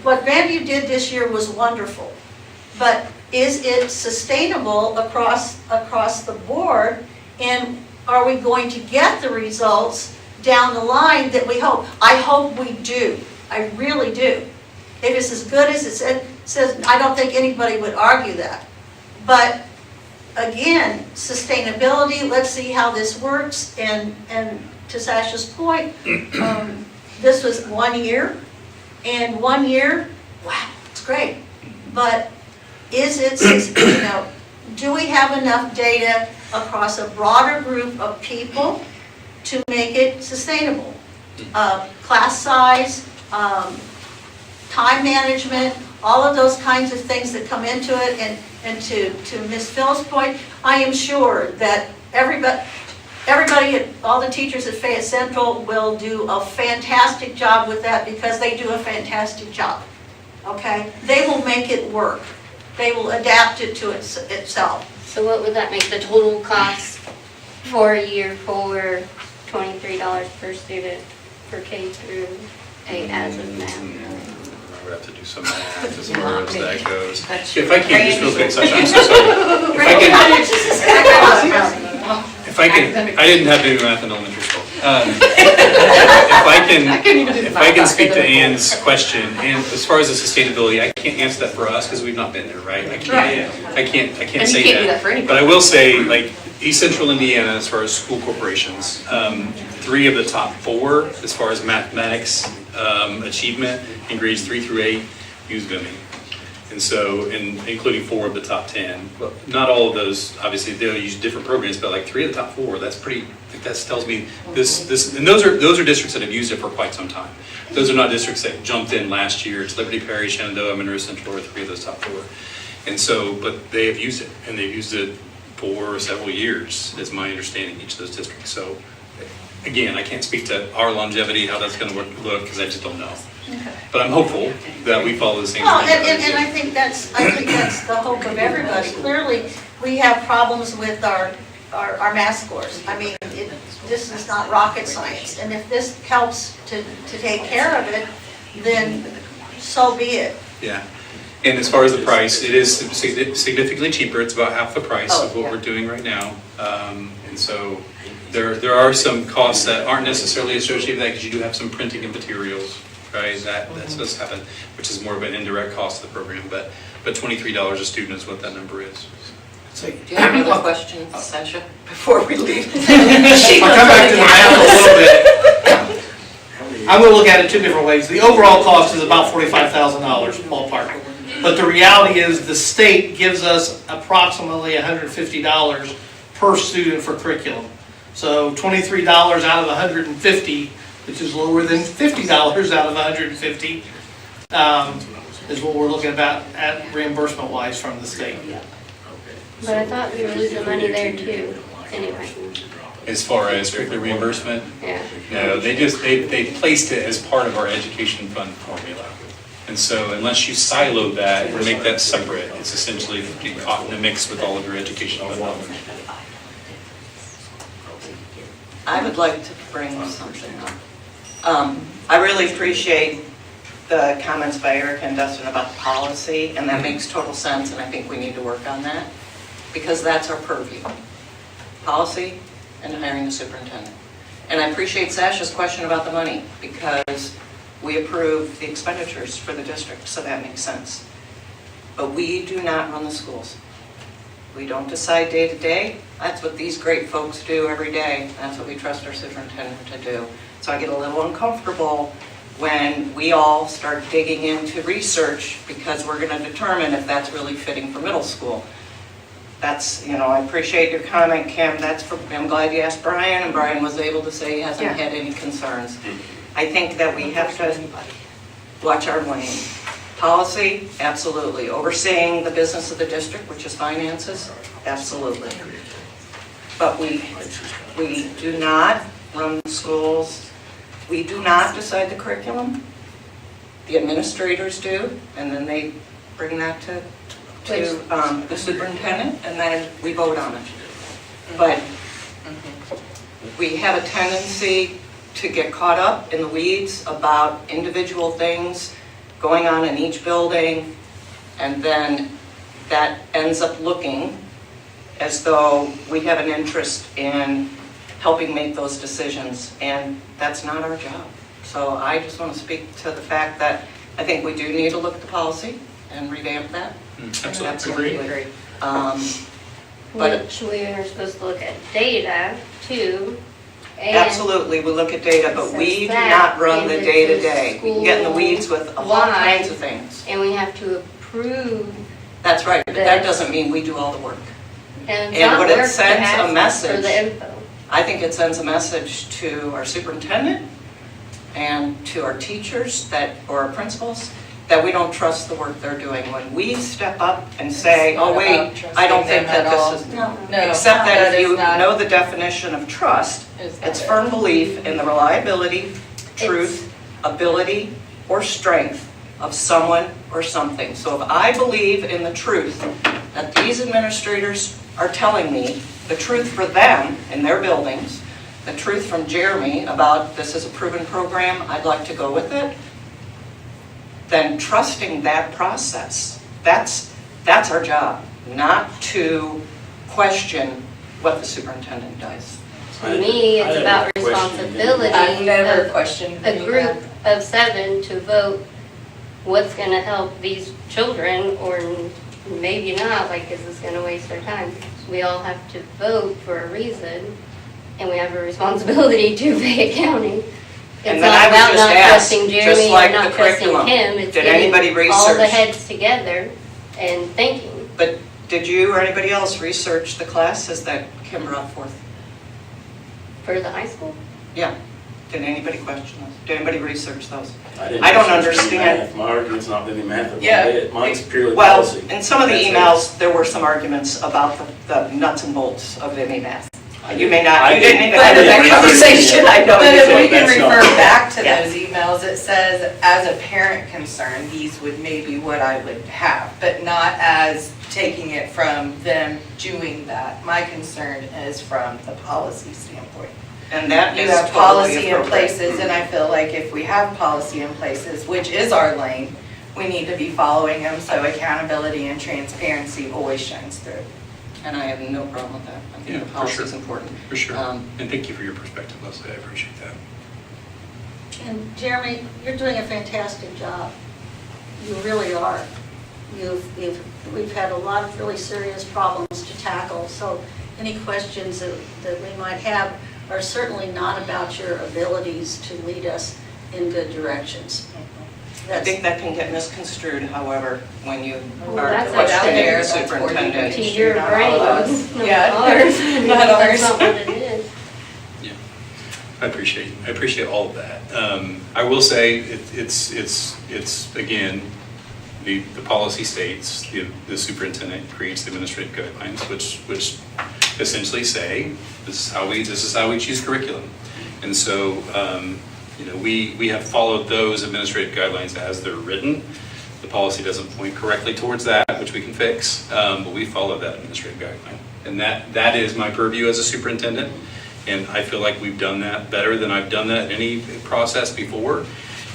what Grandview did this year was wonderful. But is it sustainable across the board? And are we going to get the results down the line that we hope? I hope we do. I really do. If it's as good as it says, I don't think anybody would argue that. But again, sustainability, let's see how this works. And to Sasha's point, this was 1 year. And 1 year, wow, it's great. But is it, do we have enough data across a broader group of people to make it sustainable? Class size, time management, all of those kinds of things that come into it. And to Ms. Phil's point, I am sure that everybody, all the teachers at Fayette Central will do a fantastic job with that because they do a fantastic job. Okay? They will make it work. They will adapt it to itself. So what would that make the total cost for a year for $23 per student for K through 8 as of now? I would have to do some math as far as that goes. If I can, just real quick, Sasha, I'm so sorry. If I didn't have to do math in elementary school. If I can speak to Ann's question, and as far as the sustainability, I can't answer that for us because we've not been there, right? I can't say that. But I will say, like, East Central Indiana, as far as school corporations, 3 of the top 4, as far as mathematics achievement in grades 3 through 8, use Vimy. And so, including 4 of the top 10. Well, not all of those, obviously, they'll use different programs, but like 3 of the top 4, that's pretty, that tells me this, and those are districts that have used it for quite some time. Those are not districts that jumped in last year. It's Liberty Perry, Shenandoah, Monroe Central are 3 of those top 4. And so, but they have used it, and they've used it for several years, is my understanding, each of those districts. So, again, I can't speak to our longevity, how that's going to look, because I just don't know. Okay. But I'm hopeful that we follow the same. Well, and I think that's the hope of everybody. Clearly, we have problems with our math scores. I mean, this is not rocket science, and if this helps to take care of it, then so be it. Yeah, and as far as the price, it is significantly cheaper. It's about half the price of what we're doing right now, and so there are some costs that aren't necessarily associated with that because you do have some printing of materials. Right, that's supposed to happen, which is more of an indirect cost of the program, but $23 a student is what that number is. So, do you have other questions, Sasha, before we leave? I'll come back to the math a little bit. I'm going to look at it 2 different ways. The overall cost is about $45,000 ballpark, but the reality is the state gives us approximately $150 per student for curriculum. So $23 out of $150, which is lower than $50 out of $150. is what we're looking about at reimbursement wise from the state. But I thought we were losing money there too, anyway. As far as strictly reimbursement, Yeah. no, they placed it as part of our education fund formula. And so unless you silo that and make that separate, it's essentially getting caught in the mix with all of your education fund dollars. I would like to bring something up. I really appreciate the comments by Eric and Dustin about the policy, and that makes total sense, and I think we need to work on that, because that's our purview. Policy and hiring the superintendent. And I appreciate Sasha's question about the money, because we approve the expenditures for the district, so that makes sense. But we do not run the schools. We don't decide day to day. That's what these great folks do every day. That's what we trust our superintendent to do. So I get a little uncomfortable when we all start digging into research because we're going to determine if that's really fitting for middle school. That's, I appreciate your comment, Kim. I'm glad you asked Brian, and Brian was able to say he hasn't had any concerns. I think that we have to watch our lane. Policy, absolutely. Overseeing the business of the district, which is finances, absolutely. But we do not run the schools. We do not decide the curriculum. The administrators do, and then they bring that to the superintendent, and then we vote on it. But we have a tendency to get caught up in the weeds about individual things going on in each building, and then that ends up looking as though we have an interest in helping make those decisions, and that's not our job. So I just want to speak to the fact that I think we do need to look at the policy and revamp that. Absolutely. Agree. Which we are supposed to look at data too. And Absolutely, we look at data, but we do not run the day-to-day. We can get in the weeds with all kinds of things. And we have to approve. That's right, but that doesn't mean we do all the work. And what it to sends a ask message, for the info. I think it sends a message to our superintendent and to our teachers or our principals that we don't trust the work they're doing. When we step up and say, oh wait, I don't think that this is, except that if you know the definition of trust, it's firm belief in the reliability, truth, ability, or strength of someone or something. So if I believe in the truth that these administrators are telling me, the truth for them in their buildings, the truth from Jeremy about this is a proven program, I'd like to go with it, then trusting that process, that's our job, not to question what the superintendent does. To me, it's about responsibility. I've never questioned a group of 7 to vote what's going to help these children, or maybe not, like, is this going to waste our time? We all have to vote for a reason, and we have a responsibility to Fayette County. And It's then not I would about just not ask, trusting just Jeremy like or not the trusting curriculum, him. It's did anybody getting all the research? heads together and thinking. But did you or anybody else research the classes that Kim brought forth? For the high school? Yeah. Did anybody question those? Did anybody research those? I don't understand. Math. My argument's not really math. Yeah. Mine's purely Well, policy. in some of the That's it. emails, there were some arguments about the nuts and bolts of any math. You may not, I you didn't even didn't- have that conversation, I know But you if we did. can That's not- refer back to Yeah. those emails, it says, as a parent concern, these would maybe what I would have, but not as taking it from them doing that. My concern is from the policy standpoint. And that You is have totally policy in appropriate. places, and I feel like if we have policy in places, which is our lane, we need to be following them, so accountability and transparency always shines through. And I have no problem with that. I Yeah, think the for policy sure. is important. For sure. Um, And thank you for your perspective, Leslie. I appreciate that. And Jeremy, you're doing a fantastic job. You really are. We've had a lot of really serious problems to tackle, so any questions that we might have are certainly not about your abilities to lead us in good directions. I think that can get misconstrued, however, when you Well, are that's questioning there, the that's where you superintendent. To your Not brain, all of us. not Yeah, ours. not ours. That's not what it is. I appreciate all of that. I will say it's again, the policy states, the superintendent creates the administrative guidelines, which essentially say, this is how we choose curriculum. And so, we have followed those administrative guidelines as they're written. The policy doesn't point correctly towards that, which we can fix, but we follow that administrative guideline. And that is my purview as a superintendent. And I feel like we've done that better than I've done that in any process before.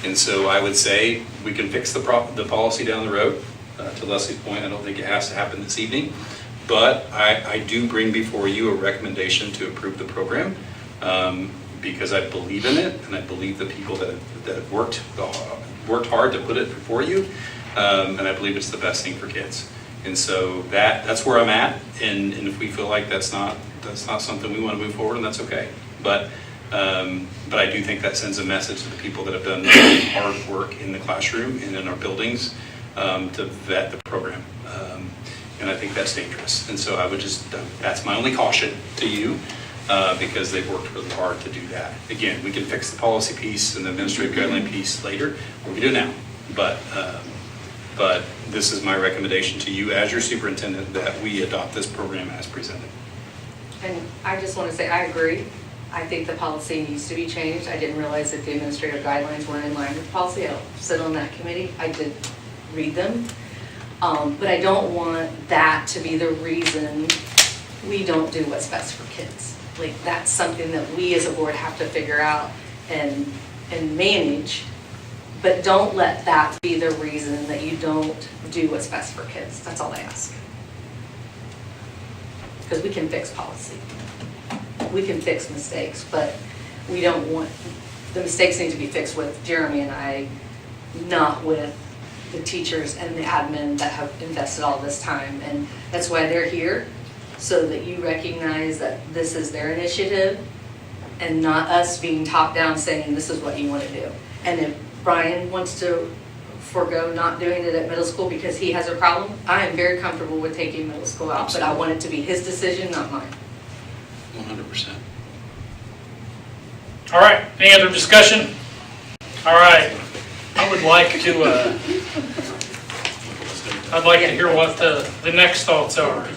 And so I would say we can fix the policy down the road. To Leslie's point, I don't think it has to happen this evening. But I do bring before you a recommendation to approve the program because I believe in it, and I believe the people that have worked hard to put it before you, and I believe it's the best thing for kids. And so that's where I'm at, and if we feel like that's not something we want to move forward, and that's okay. But I do think that sends a message to the people that have done hard work in the classroom and in our buildings to vet the program. And I think that's dangerous. And so that's my only caution to you, because they've worked really hard to do that. Again, we can fix the policy piece and the administrative guideline piece later, or we can do it now. But this is my recommendation to you as your superintendent, that we adopt this program as presented. And I just want to say, I agree. I think the policy needs to be changed. I didn't realize that the administrative guidelines weren't in line with the policy. I'll sit on that committee. I did read them. But I don't want that to be the reason we don't do what's best for kids. Like, that's something that we as a board have to figure out and manage. But don't let that be the reason that you don't do what's best for kids. That's all I ask. Because we can fix policy. We can fix mistakes, but we don't want, the mistakes need to be fixed with Jeremy and I, not with the teachers and the admin that have invested all this time. And that's why they're here, so that you recognize that this is their initiative and not us being top down saying this is what you want to do. And if Brian wants to forego not doing it at middle school because he has a problem, I am very comfortable with taking middle school out, but I want it to be his decision, not mine. 100%. All right, any other discussion? All right, I would like to, I'd like to hear what the next thoughts are.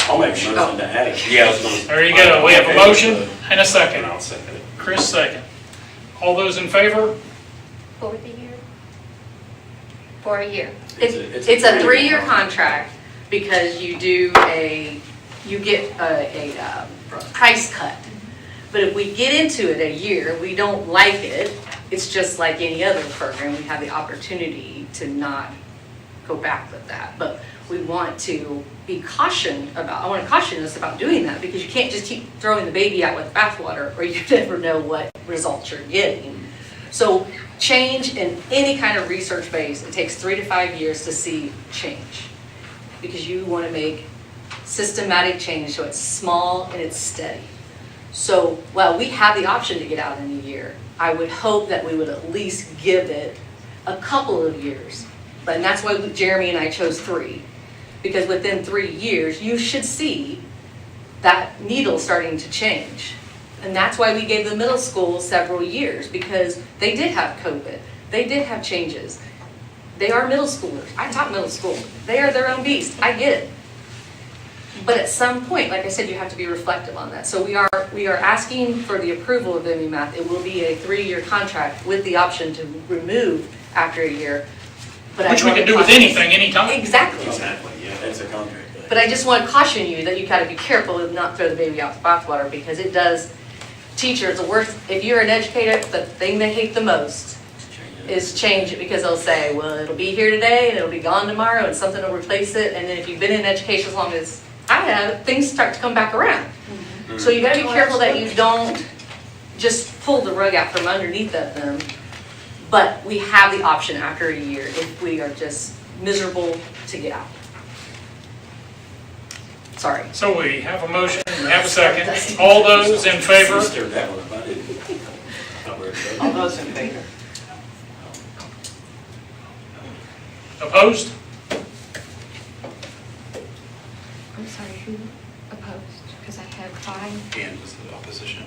I'll make a motion to add it. Yeah, I was gonna. There you go, we have a motion and a second. I'll second it. Chris, second. All those in favor? For the year? For a year. It's a 3-year contract because you get a price cut. But if we get into it a year, we don't like it, it's just like any other program, we have the opportunity to not go back with that. But we want to be I want to caution us about doing that, because you can't just keep throwing the baby out with bathwater, or you never know what results you're getting. So change in any kind of research base, it takes 3 to 5 years to see change, because you want to make systematic change so it's small and it's steady. So while we have the option to get out in a year, I would hope that we would at least give it a couple of years. And that's why Jeremy and I chose 3, because within 3 years, you should see that needle starting to change. And that's why we gave the middle school several years, because they did have COVID. They did have changes. They are middle schoolers. I taught middle school. They are their own beast. I get it. But at some point, like I said, you have to be reflective on that. So we are asking for the approval of ME Math. It will be a 3-year contract with the option to remove after a year. But Which we can do with anything, anytime. Exactly. Exactly, yeah, that's a contract. But I just want to caution you that you got to be careful of not throw the baby out the bathwater, because it does, teachers, the worst, if you're an educator, the thing they hate the most is change it, because they'll say, well, it'll be here today and it'll be gone tomorrow and something will replace it. And then if you've been in education as long as I have, things start to come back around. Mm-hmm. So you got to be careful that you don't just pull the rug out from underneath of them. But we have the option after a year if we are just miserable to get out. Sorry. So we have a motion, we have a second. All those in favor? All those in favor? Opposed? I'm sorry, who opposed? Because I have 5. Dan was the opposition.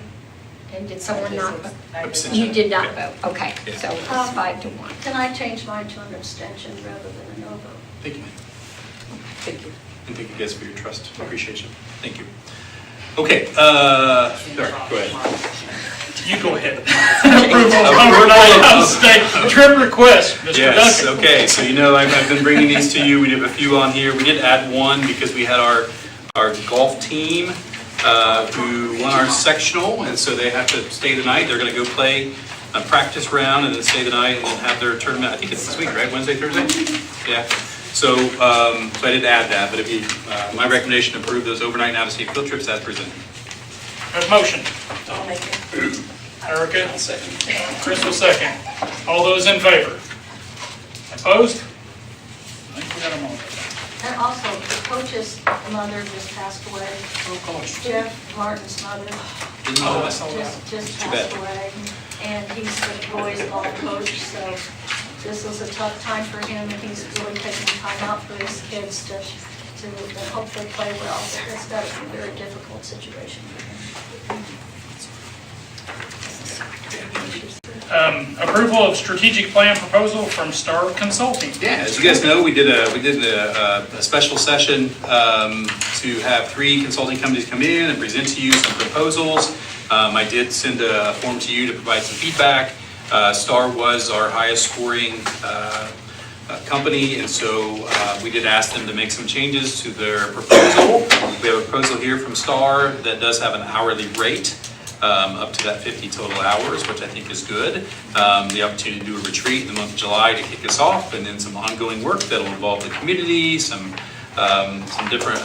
And did someone not vote? Abstention. You did not vote, okay, Yeah. so it's 5-1. Can I change mine to an abstention rather than a no vote? Thank you. Thank you. And thank you guys for your trust. Appreciation. Thank you. Okay, Derek, go ahead. You go ahead. Approval of overnight out-of-state trip request, Mr. Yes, Duncan. okay, so you know I've been bringing these to you. We have a few on here. We did add one because we had our golf team who won our sectional, and so they have to stay the night. They're going to go play a practice round and then stay the night and then have their tournament. I think it's this week, right? Wednesday, Thursday? Yeah. So, so I did add that, but if you, my recommendation to approve those overnight and out-of-state field trips as presented. Have a motion. I'll make it. Erica? Chris will second. All those in favor? Opposed? I think we got them all. And also, the coach's mother just passed away. Jeff Martin's mother just Too bad. passed away. And he's the boys' ball coach, so this was a tough time for him, and he's really taking time out for his kids to hopefully play well. But it's got to be a very difficult situation for him. Approval of strategic plan proposal from Star Consulting. Yeah, as you guys know, we did a special session to have 3 consulting companies come in and present to you some proposals. I did send a form to you to provide some feedback. Star was our highest scoring company, and so we did ask them to make some changes to their proposal. We have a proposal here from Star that does have an hourly rate up to that 50 total hours, which I think is good. The opportunity to do a retreat in the month of July to kick us off, and then some ongoing work that'll involve the community, some different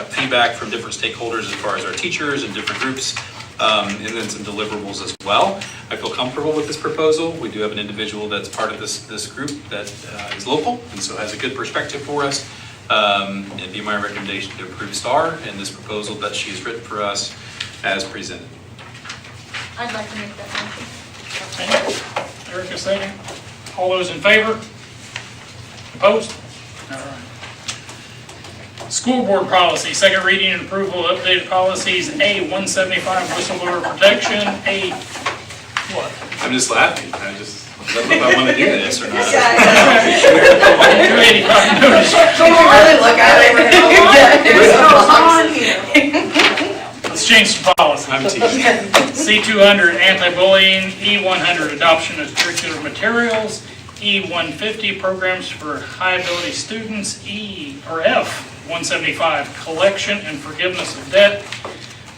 feedback from different stakeholders as far as our teachers and different groups, and then some deliverables as well. I feel comfortable with this proposal. We do have an individual that's part of this group that is local, and so has a good perspective for us. It'd be my recommendation to approve Star and this proposal that she has written for us as presented. I'd like to make that motion. Okay. Erica second. All those in favor? Opposed? All right. School board policy, second reading and approval of updated policies, A175 whistleblower protection, A, what? I'm just laughing. I don't know if I want to do this or not. 285 notice. Don't really look at it. Let's change some policy. I'm teasing. C200 anti-bullying, E100 adoption of curricular materials, E150 programs for high ability students, F175 collection and forgiveness of debt,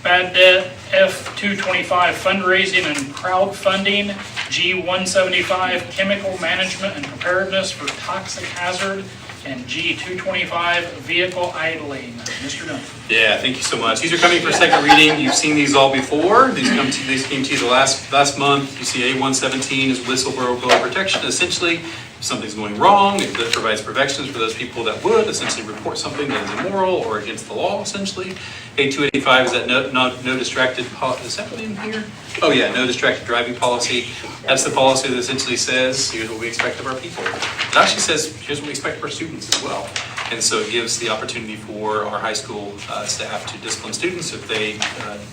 bad debt, F225 fundraising and crowdfunding, G175 chemical management and preparedness for toxic hazard, and G225 vehicle idling. Mr. Dunn. Yeah, thank you so much. These are coming for second reading. You've seen these all before. These came to you the last month. You see A117 is whistleblower protection. Essentially, if something's going wrong, it provides protections for those people that would essentially report something that is immoral or against the law, essentially. A285 is that no distracted, is that what in here? Oh yeah, no distracted driving policy. That's the policy that essentially says, here's what we expect of our people. It actually says, here's what we expect of our students as well. And so it gives the opportunity for our high school staff to discipline students if they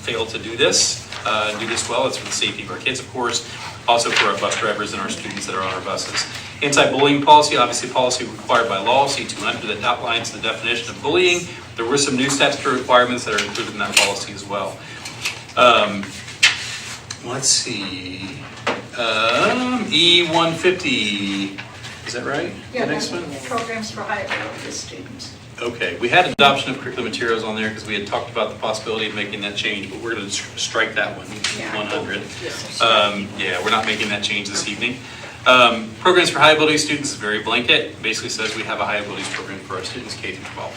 fail to do this well. It's for the safety of our kids, of course. Also for our bus drivers and our students that are on our buses. Anti-bullying policy, obviously policy required by law, C200, that outlines the definition of bullying. There were some new statutory requirements that are included in that policy as well. Let's see, E150, is that right? Yeah, The next one? programs for high ability students. Okay, we had adoption of curriculum materials on there because we had talked about the possibility of making that change, but we're going to strike that one, 100. Yeah, we're not making that change this evening. Programs for high ability students is very blanket. Basically says we have a high abilities program for our students K through 12.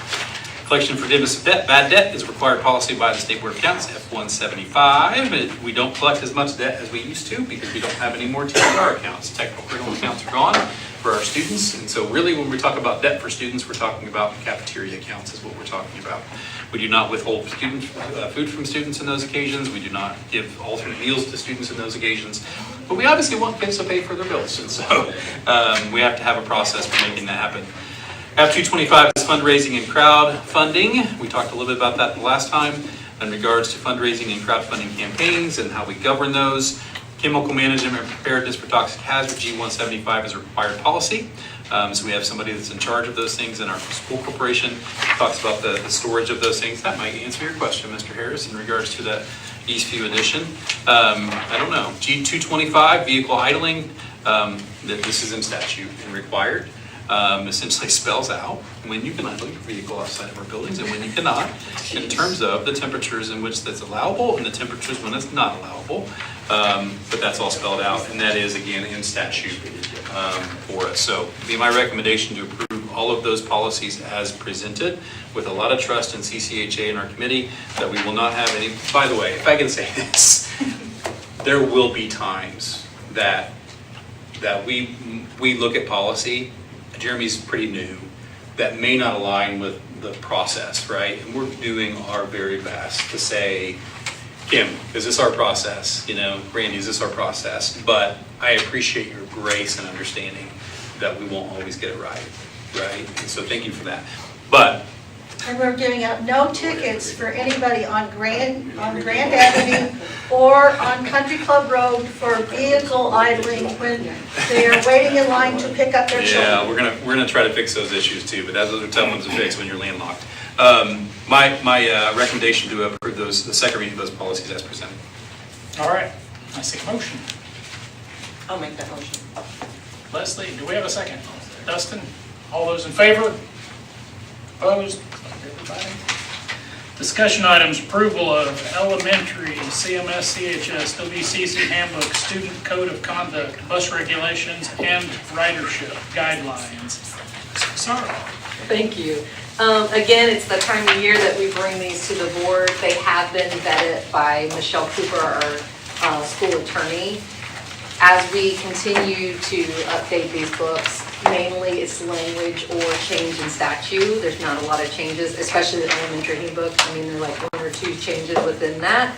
Collection and forgiveness of debt, bad debt is required policy by the State Board of Accounts, F175. We don't collect as much debt as we used to because we don't have any more TCR accounts. Technical curriculum accounts are gone for our students. And so really when we talk about debt for students, we're talking about cafeteria accounts is what we're talking about. We do not withhold food from students in those occasions. We do not give alternate meals to students in those occasions. But we obviously want kids to pay for their bills. And so we have to have a process for making that happen. F225 is fundraising and crowdfunding. We talked a little bit about that the last time. in regards to fundraising and crowdfunding campaigns and how we govern those. Chemical management and preparedness for toxic hazard, G175 is a required policy. So we have somebody that's in charge of those things in our school corporation. Talks about the storage of those things. That might answer your question, Mr. Harris, in regards to the Eastview edition. I don't know. G225, vehicle idling. That this is in statute and required. Essentially spells out when you can idle your vehicle outside of our buildings and when you cannot, in terms of the temperatures in which that's allowable and the temperatures when it's not allowable. But that's all spelled out, and that is, again, in statute for us. So it'd be my recommendation to approve all of those policies as presented with a lot of trust in CCHA and our committee that we will not have any. By the way, if I can say this, there will be times that we look at policy. Jeremy's pretty new, that may not align with the process, right? And we're doing our very best to say, Kim, is this our process? You know, Randy, is this our process? But I appreciate your grace and understanding that we won't always get it right? And so thank you for that. But And we're giving out no tickets for anybody on Grand Avenue or on Country Club Road for vehicle idling when they are waiting in line to pick up their children. yeah, we're gonna try to fix those issues too, but those are tough ones to fix when you're landlocked. My recommendation to approve the second reading of those policies as presented. All right, I see a motion. I'll make that motion. Leslie, do we have a second? Dustin, all those in favor? Opposed? Everybody? Discussion items, approval of elementary CMS, CHS, WCC handbook, student code of conduct, bus regulations, and ridership guidelines. Sorry. Thank you. Again, it's the time of year that we bring these to the board. They have been vetted by Michelle Cooper, our school attorney. As we continue to update these books, mainly it's language or change in statute. There's not a lot of changes, especially the elementary handbook. I mean, there are like 1 or 2 changes within that.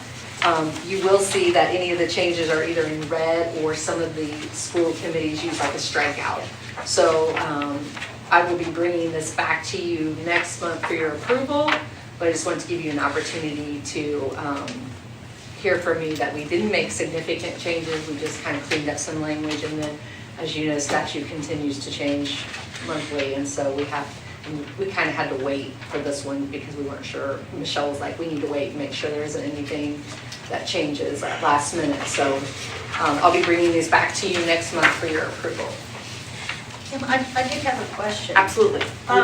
You will see that any of the changes are either in red or some of the school committees use like a strikeout. So I will be bringing this back to you next month for your approval, but I just wanted to give you an opportunity to hear from me that we didn't make significant changes. We just kind of cleaned up some language, and then, as you know, statute continues to change monthly, and so we kind of had to wait for this one because we weren't sure. Michelle was like, we need to wait and make sure there isn't anything that changes at last minute. So I'll be bringing these back to you next month for your approval. Kim, I did have a question. Absolutely.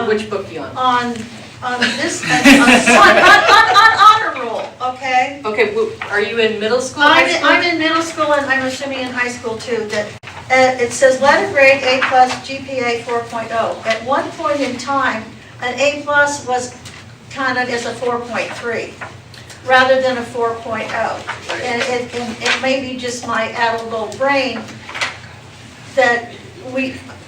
Which book do you want? On this, on honor roll, okay? Okay, are you in middle school? I'm in middle school, and I'm assuming in high school too, that it says letter grade A+, GPA 4.0. At one point in time, an A+ was counted as a 4.3 rather than a 4.0. And it may be just my adult little brain that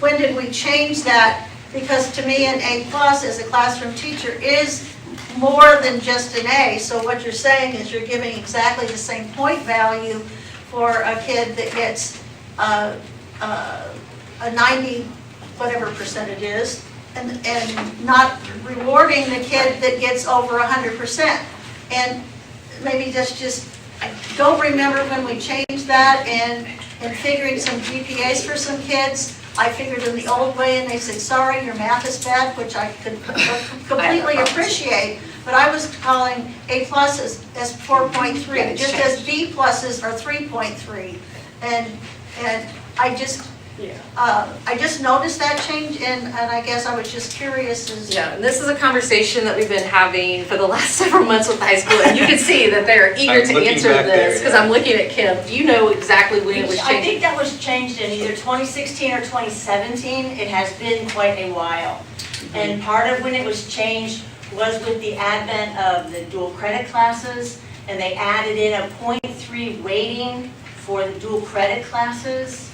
when did we change that? Because to me, an A+ as a classroom teacher is more than just an A. So what you're saying is you're giving exactly the same point value for a kid that gets a 90, whatever percent it is, and not rewarding the kid that gets over 100%. And maybe that's just, I don't remember when we changed that and figuring some GPAs for some kids. I figured in the old way, and they said, sorry, your math is bad, which I could completely appreciate, but I was calling A+ as 4.3, just as B+ are 3.3. And I just noticed that change, and I guess I was just curious as... Yeah, and this is a conversation that we've been having for the last several months with high school, and you can see that they're eager to answer this, because I'm looking at Kim. Do you know exactly when it was changed? I think that was changed in either 2016 or 2017. It has been quite a while. And part of when it was changed was with the advent of the dual credit classes, and they added in a 0.3 weighting for the dual credit classes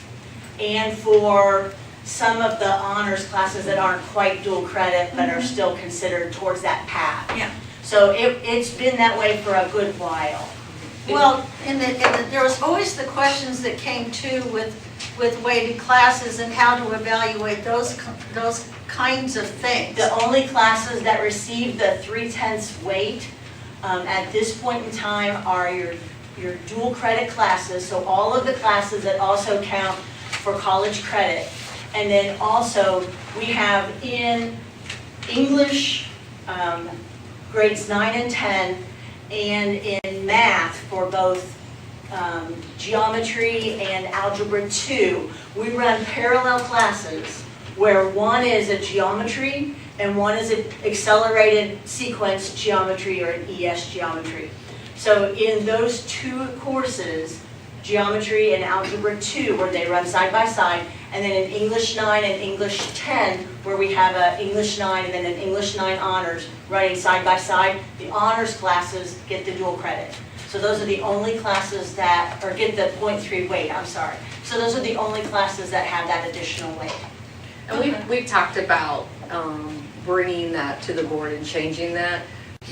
and for some of the honors classes that aren't quite dual credit but are still considered towards that path. Yeah. So it's been that way for a good while. Well, there was always the questions that came too with weighted classes and how to evaluate those kinds of things. The only classes that received the 3/10 weight At this point in time are your dual credit classes, so all of the classes that also count for college credit. And then also, we have in English, grades 9 and 10, and in math for both geometry and algebra 2, we run parallel classes where one is a geometry and one is an accelerated sequence geometry or an ES geometry. So in those two courses, geometry and algebra 2, where they run side by side, and then in English 9 and English 10, where we have an English 9 and then an English 9 honors running side by side, the honors classes get the dual credit. So those are the only classes that, or get the 0.3 weight, I'm sorry. So those are the only classes that have that additional weight. And we've talked about bringing that to the board and changing that,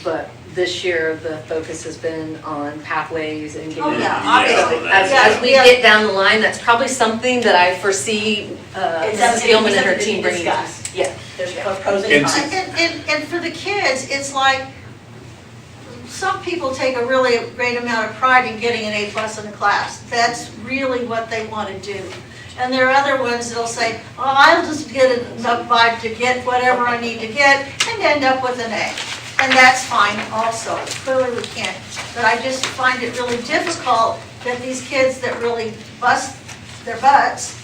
but this year the focus has been on pathways and getting. Oh, yeah, obviously. As we get down the line, that's probably something that I foresee Mrs. Gilman and her team bringing. Yeah, there's pros and cons. And for the kids, it's like, some people take a really great amount of pride in getting an A+ in a class. That's really what they want to do. And there are other ones that'll say, oh, I'll just get enough vibe to get whatever I need to get and end up with an A. And that's fine also. Clearly we can't. But I just find it really difficult that these kids that really bust their butts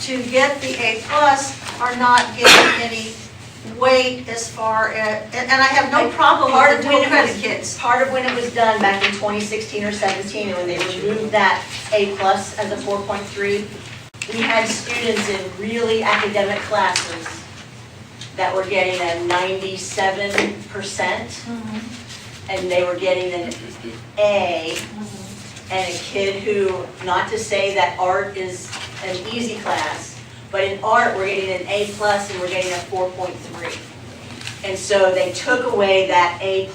to get the A+ are not getting any weight as far as, and I have no problem with the dual credit kids. Part of when it was done back in 2016 or 17, when they removed that A+ as a 4.3, we had students in really academic classes that were getting a 97%, and they were getting an A, and a kid who, not to say that art is an easy class, but in art, we're getting an A+ and we're getting a 4.3. And so they took away that A+,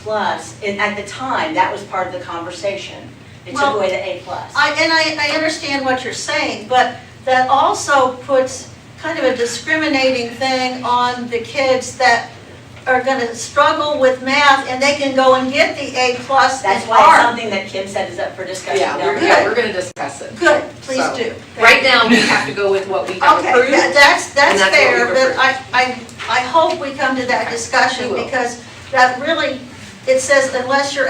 and at the time, that was part of the conversation. They took away the A+. I understand what you're saying, but that also puts kind of a discriminating thing on the kids that are going to struggle with math and they can go and get the A+ That's why it's something that Kim said is up for discussion. Yeah, we're going to discuss it. Good, please do. Right now, we have to go with what we have approved. Okay, that's fair, what but I hope we come to that discussion because that really, it says unless you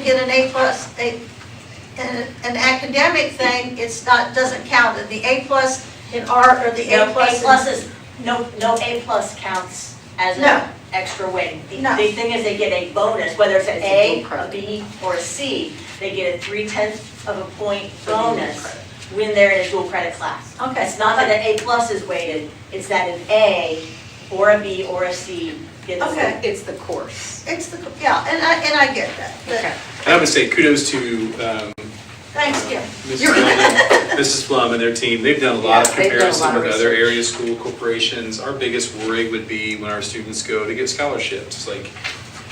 get an A+, an academic thing, it's not, doesn't count. The A+ in art or the A+. No A+ counts as No. an extra weight. The No. thing is they get a bonus, whether it's an A, a B, or a C, they get a 3/10 of a point bonus when they're in a dual credit class. Okay. It's not that an A+ is weighted, it's that an A or a B or a C gets. Okay. It's the course. It's the, yeah, and I get that. But And I would say kudos to thanks, Kim. Mrs. Flum and their team. They've done a lot of Yeah, they've done a comparison lot of with other research. area school corporations. Our biggest worry would be when our students go to get scholarships. Like,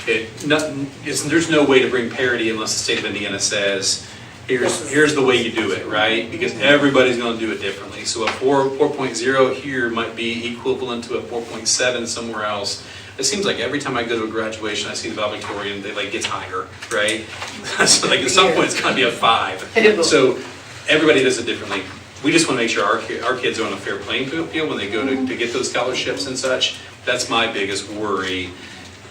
there's no way to bring parity unless the state of Indiana says, here's the way you do it, right? Because everybody's going to do it differently. So a 4.0 here might be equivalent to a 4.7 somewhere else. It seems like every time I go to a graduation, I see the valedictorian, they like gets higher, right? So like at some point it's gonna be a 5. So everybody does it differently. We just want to make sure our kids are on a fair playing field when they go to get those scholarships and such. That's my biggest worry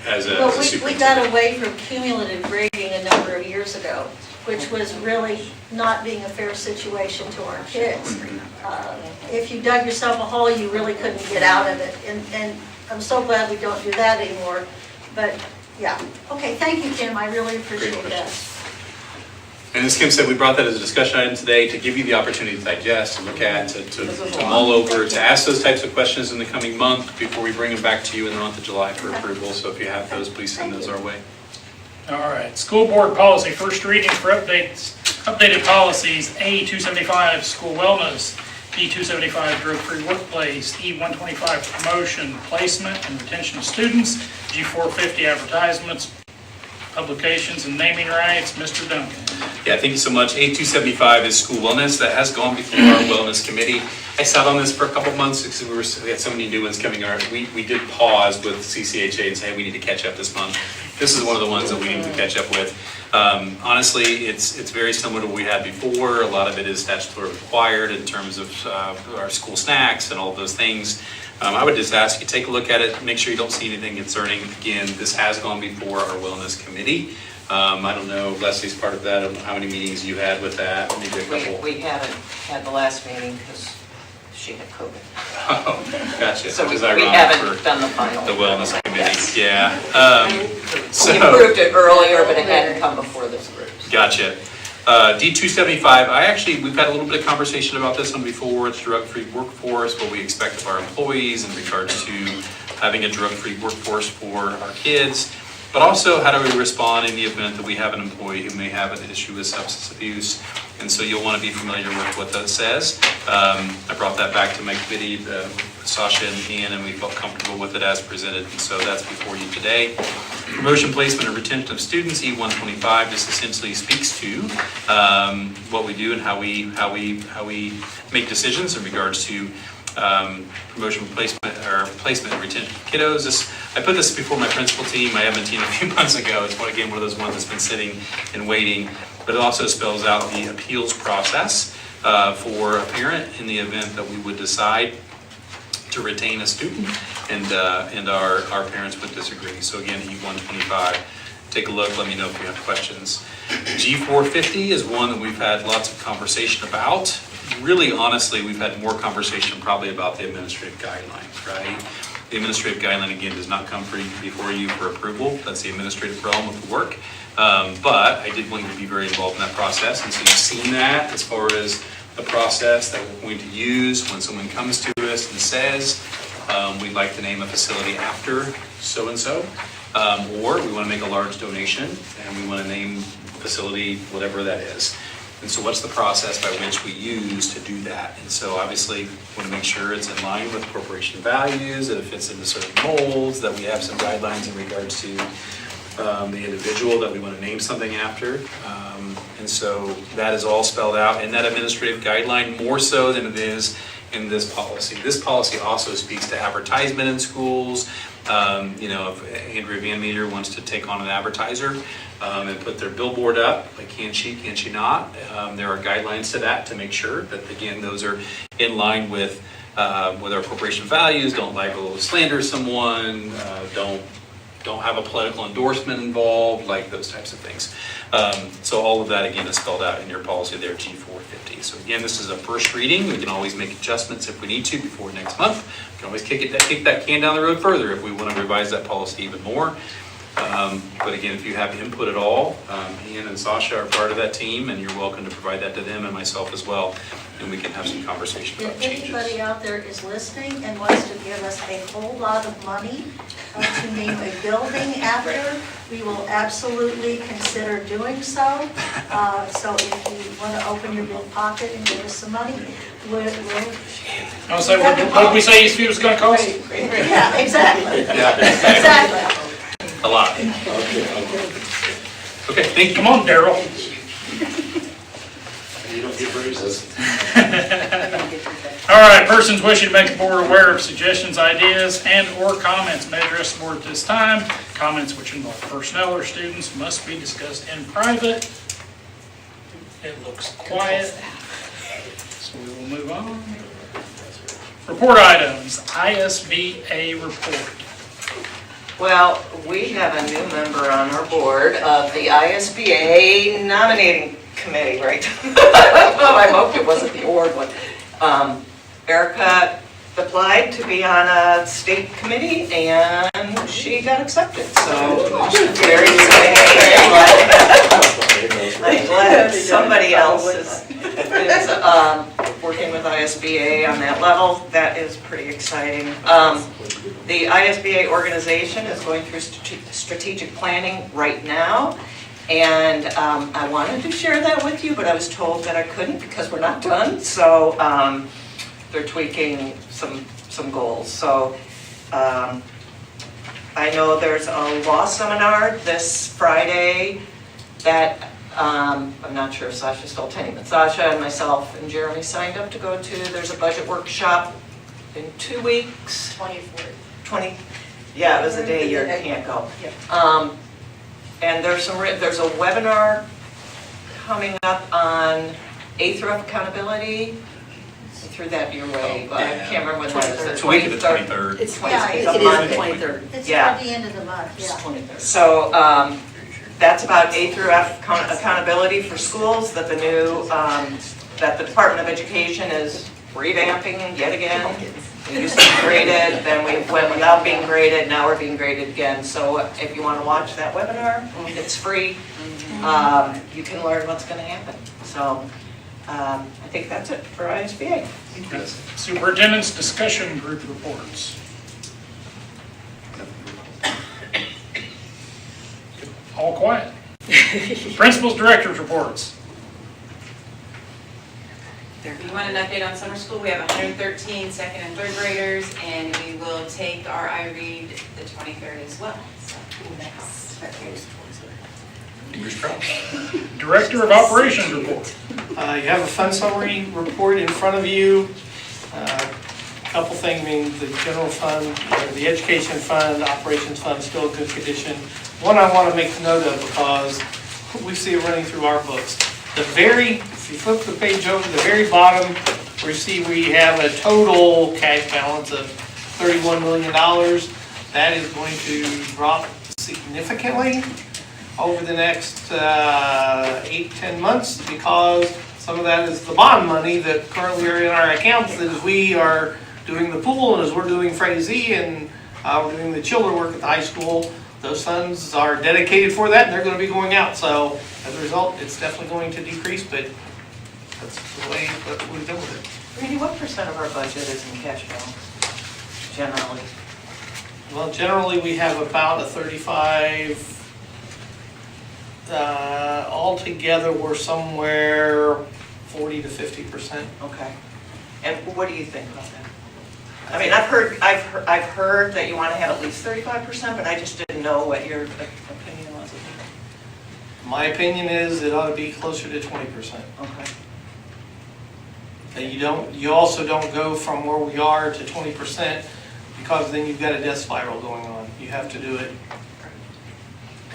as a Well, we superintendent. got away from cumulative grading a number of years ago, which was really not being a fair situation to our kids. If you dug yourself a hole, you really couldn't get out of it. And I'm so glad we don't do that anymore. But, yeah. Okay, thank you, Kim. I really appreciate that. And as Kim said, we brought that as a discussion item today to give you the opportunity to digest, to look at, to mull over, to ask those types of questions in the coming month before we bring them back to you in the month of July for approval. So if you have those, please send those our way. All right, school board policy, first reading for updated policies, A275, school wellness, B275, drug-free workplace, E125, promotion, placement, and retention of students, G450, advertisements, publications, and naming rights. Mr. Duncan. Yeah, thank you so much. A275 is school wellness. That has gone before our wellness committee. I sat on this for a couple months because we had so many new ones coming. We did pause with CCHA and say, hey, we need to catch up this month. This is one of the ones that we need to catch up with. Honestly, it's very similar to what we had before. A lot of it is statutorily required in terms of our school snacks and all of those things. I would just ask you, take a look at it, make sure you don't see anything concerning. Again, this has gone before our wellness committee. I don't know, Leslie's part of that. I don't know how many meetings you had with that, maybe a couple. We haven't had the last meeting because she had COVID. Oh, gotcha. So Which is we ironic haven't for done the final. the wellness committee, Yes. yeah. So. We approved it earlier, but it hadn't come before this group. Gotcha. D275, we've had a little bit of conversation about this one before. It's drug-free workforce, what we expect of our employees in regards to having a drug-free workforce for our kids. But also, how do we respond in the event that we have an employee who may have an issue with substance abuse? And so you'll want to be familiar with what that says. I brought that back to my committee, Sasha and Ian, and we felt comfortable with it as presented. And so that's before you today. Promotion, placement, and retention of students, E125, just essentially speaks to what we do and how we make decisions in regards to promotion, placement, and retention of kiddos. I put this before my principal team, my Edmond team a few months ago. It's one of those ones that's been sitting and waiting, but it also spells out the appeals process for a parent in the event that we would decide to retain a student and our parents would disagree. So again, E125, take a look, let me know if you have questions. G450 is one that we've had lots of conversation about. Really, honestly, we've had more conversation probably about the administrative guidelines, right? The administrative guideline, again, does not come before you for approval. That's the administrative realm of the work. But I did want you to be very involved in that process. And so you've seen that as far as the process that we're going to use when someone comes to us and says, we'd like to name a facility after so-and-so, or we want to make a large donation and we want to name facility, whatever that is. And so what's the process by which we use to do that? And so obviously we want to make sure it's in line with corporation values, that it fits into certain molds, that we have some guidelines in regards to the individual that we want to name something after. And so that is all spelled out in that administrative guideline, more so than it is in this policy. This policy also speaks to advertisement in schools. If Andrea Van Meter wants to take on an advertiser and put their billboard up, like can she not? There are guidelines to that to make sure that, again, those are in line with our corporation values. Don't libel or slander someone. Don't have a political endorsement involved, like those types of things. So all of that, again, is spelled out in your policy there, G450. So again, this is a first reading. We can always make adjustments if we need to before next month. We can always kick that can down the road further if we want to revise that policy even more. But again, if you have input at all, Ian and Sasha are part of that team, and you're welcome to provide that to them and myself as well, and we can have some conversation about If changes. anybody out there is listening and wants to give us a whole lot of money to name a building after, we will absolutely consider doing so. So if you want to open your big pocket and give us some money, we'll I was saying, what did we say Eastview was going to cost? yeah, exactly. Yeah. Exactly. A lot. Okay, thank you. Come on, Daryl. You don't get raises. All right, persons wishing to make the board aware of suggestions, ideas, and/or comments may address the board at this time. Comments which involve personnel or students must be discussed in private. It looks quiet, so we will move on. Report items, ISBA report. Well, we have a new member on our board of the ISBA nominating committee, right? I hoped it wasn't the award one. Erica applied to be on a state committee and she got accepted, so very exciting. I'm glad somebody else is working with ISBA on that level. That is pretty exciting. The ISBA organization is going through strategic planning right now, and I wanted to share that with you, but I was told that I couldn't because we're not done. So they're tweaking some goals. So I know there's a law seminar this Friday that I'm not sure if Sasha's still attending, but Sasha and myself and Jeremy signed up to go to. There's a budget workshop in 2 weeks. 24th. Yeah, it was a day you can't go. And there's there's a webinar coming up on A through F accountability. I threw that your way, but I can't remember when that is. It's the week of the 23rd. It's Yeah, it's it a is Monday. 23rd. It's Yeah. at the end of the month, yeah. So that's about A through F accountability for schools that the new, that the Department of Education is revamping yet again. We used to be graded, then we went without being graded, now we're being graded again. So if you want to watch that webinar, it's free. You can learn what's going to happen. So I think that's it for ISBA. Superintendent's discussion group reports. All quiet. Principals, directors reports. You want an update on summer school? We have 113 second and third graders, and we will take our iRead the 23rd as well. So Director of Operations report. You have a fund summary report in front of you. Couple things, I mean, the general fund, or the education fund, operations fund, still in good condition. One I want to make note of because we see it running through our books. If you flip the page over to the very bottom, we have a total cash balance of $31 million. That is going to drop significantly over the next 8-10 months because some of that is the bond money that currently are in our accounts that as we are doing the pool and as we're doing Frazee and we're doing the chiller work at the high school, those funds are dedicated for that and they're going to be going out. So as a result, it's definitely going to decrease, but that's the way that we've done with it. Randy, what % of our budget is in cash balance, generally? Well, generally, we have about a 35, altogether, we're somewhere 40 to 50%. Okay. And what do you think about that? I mean, I've heard that you want to have at least 35%, but I just didn't know what your opinion was. My opinion is it ought to be closer to 20%. Okay. And you also don't go from where we are to 20% because then you've got a death spiral going on. You have to do it.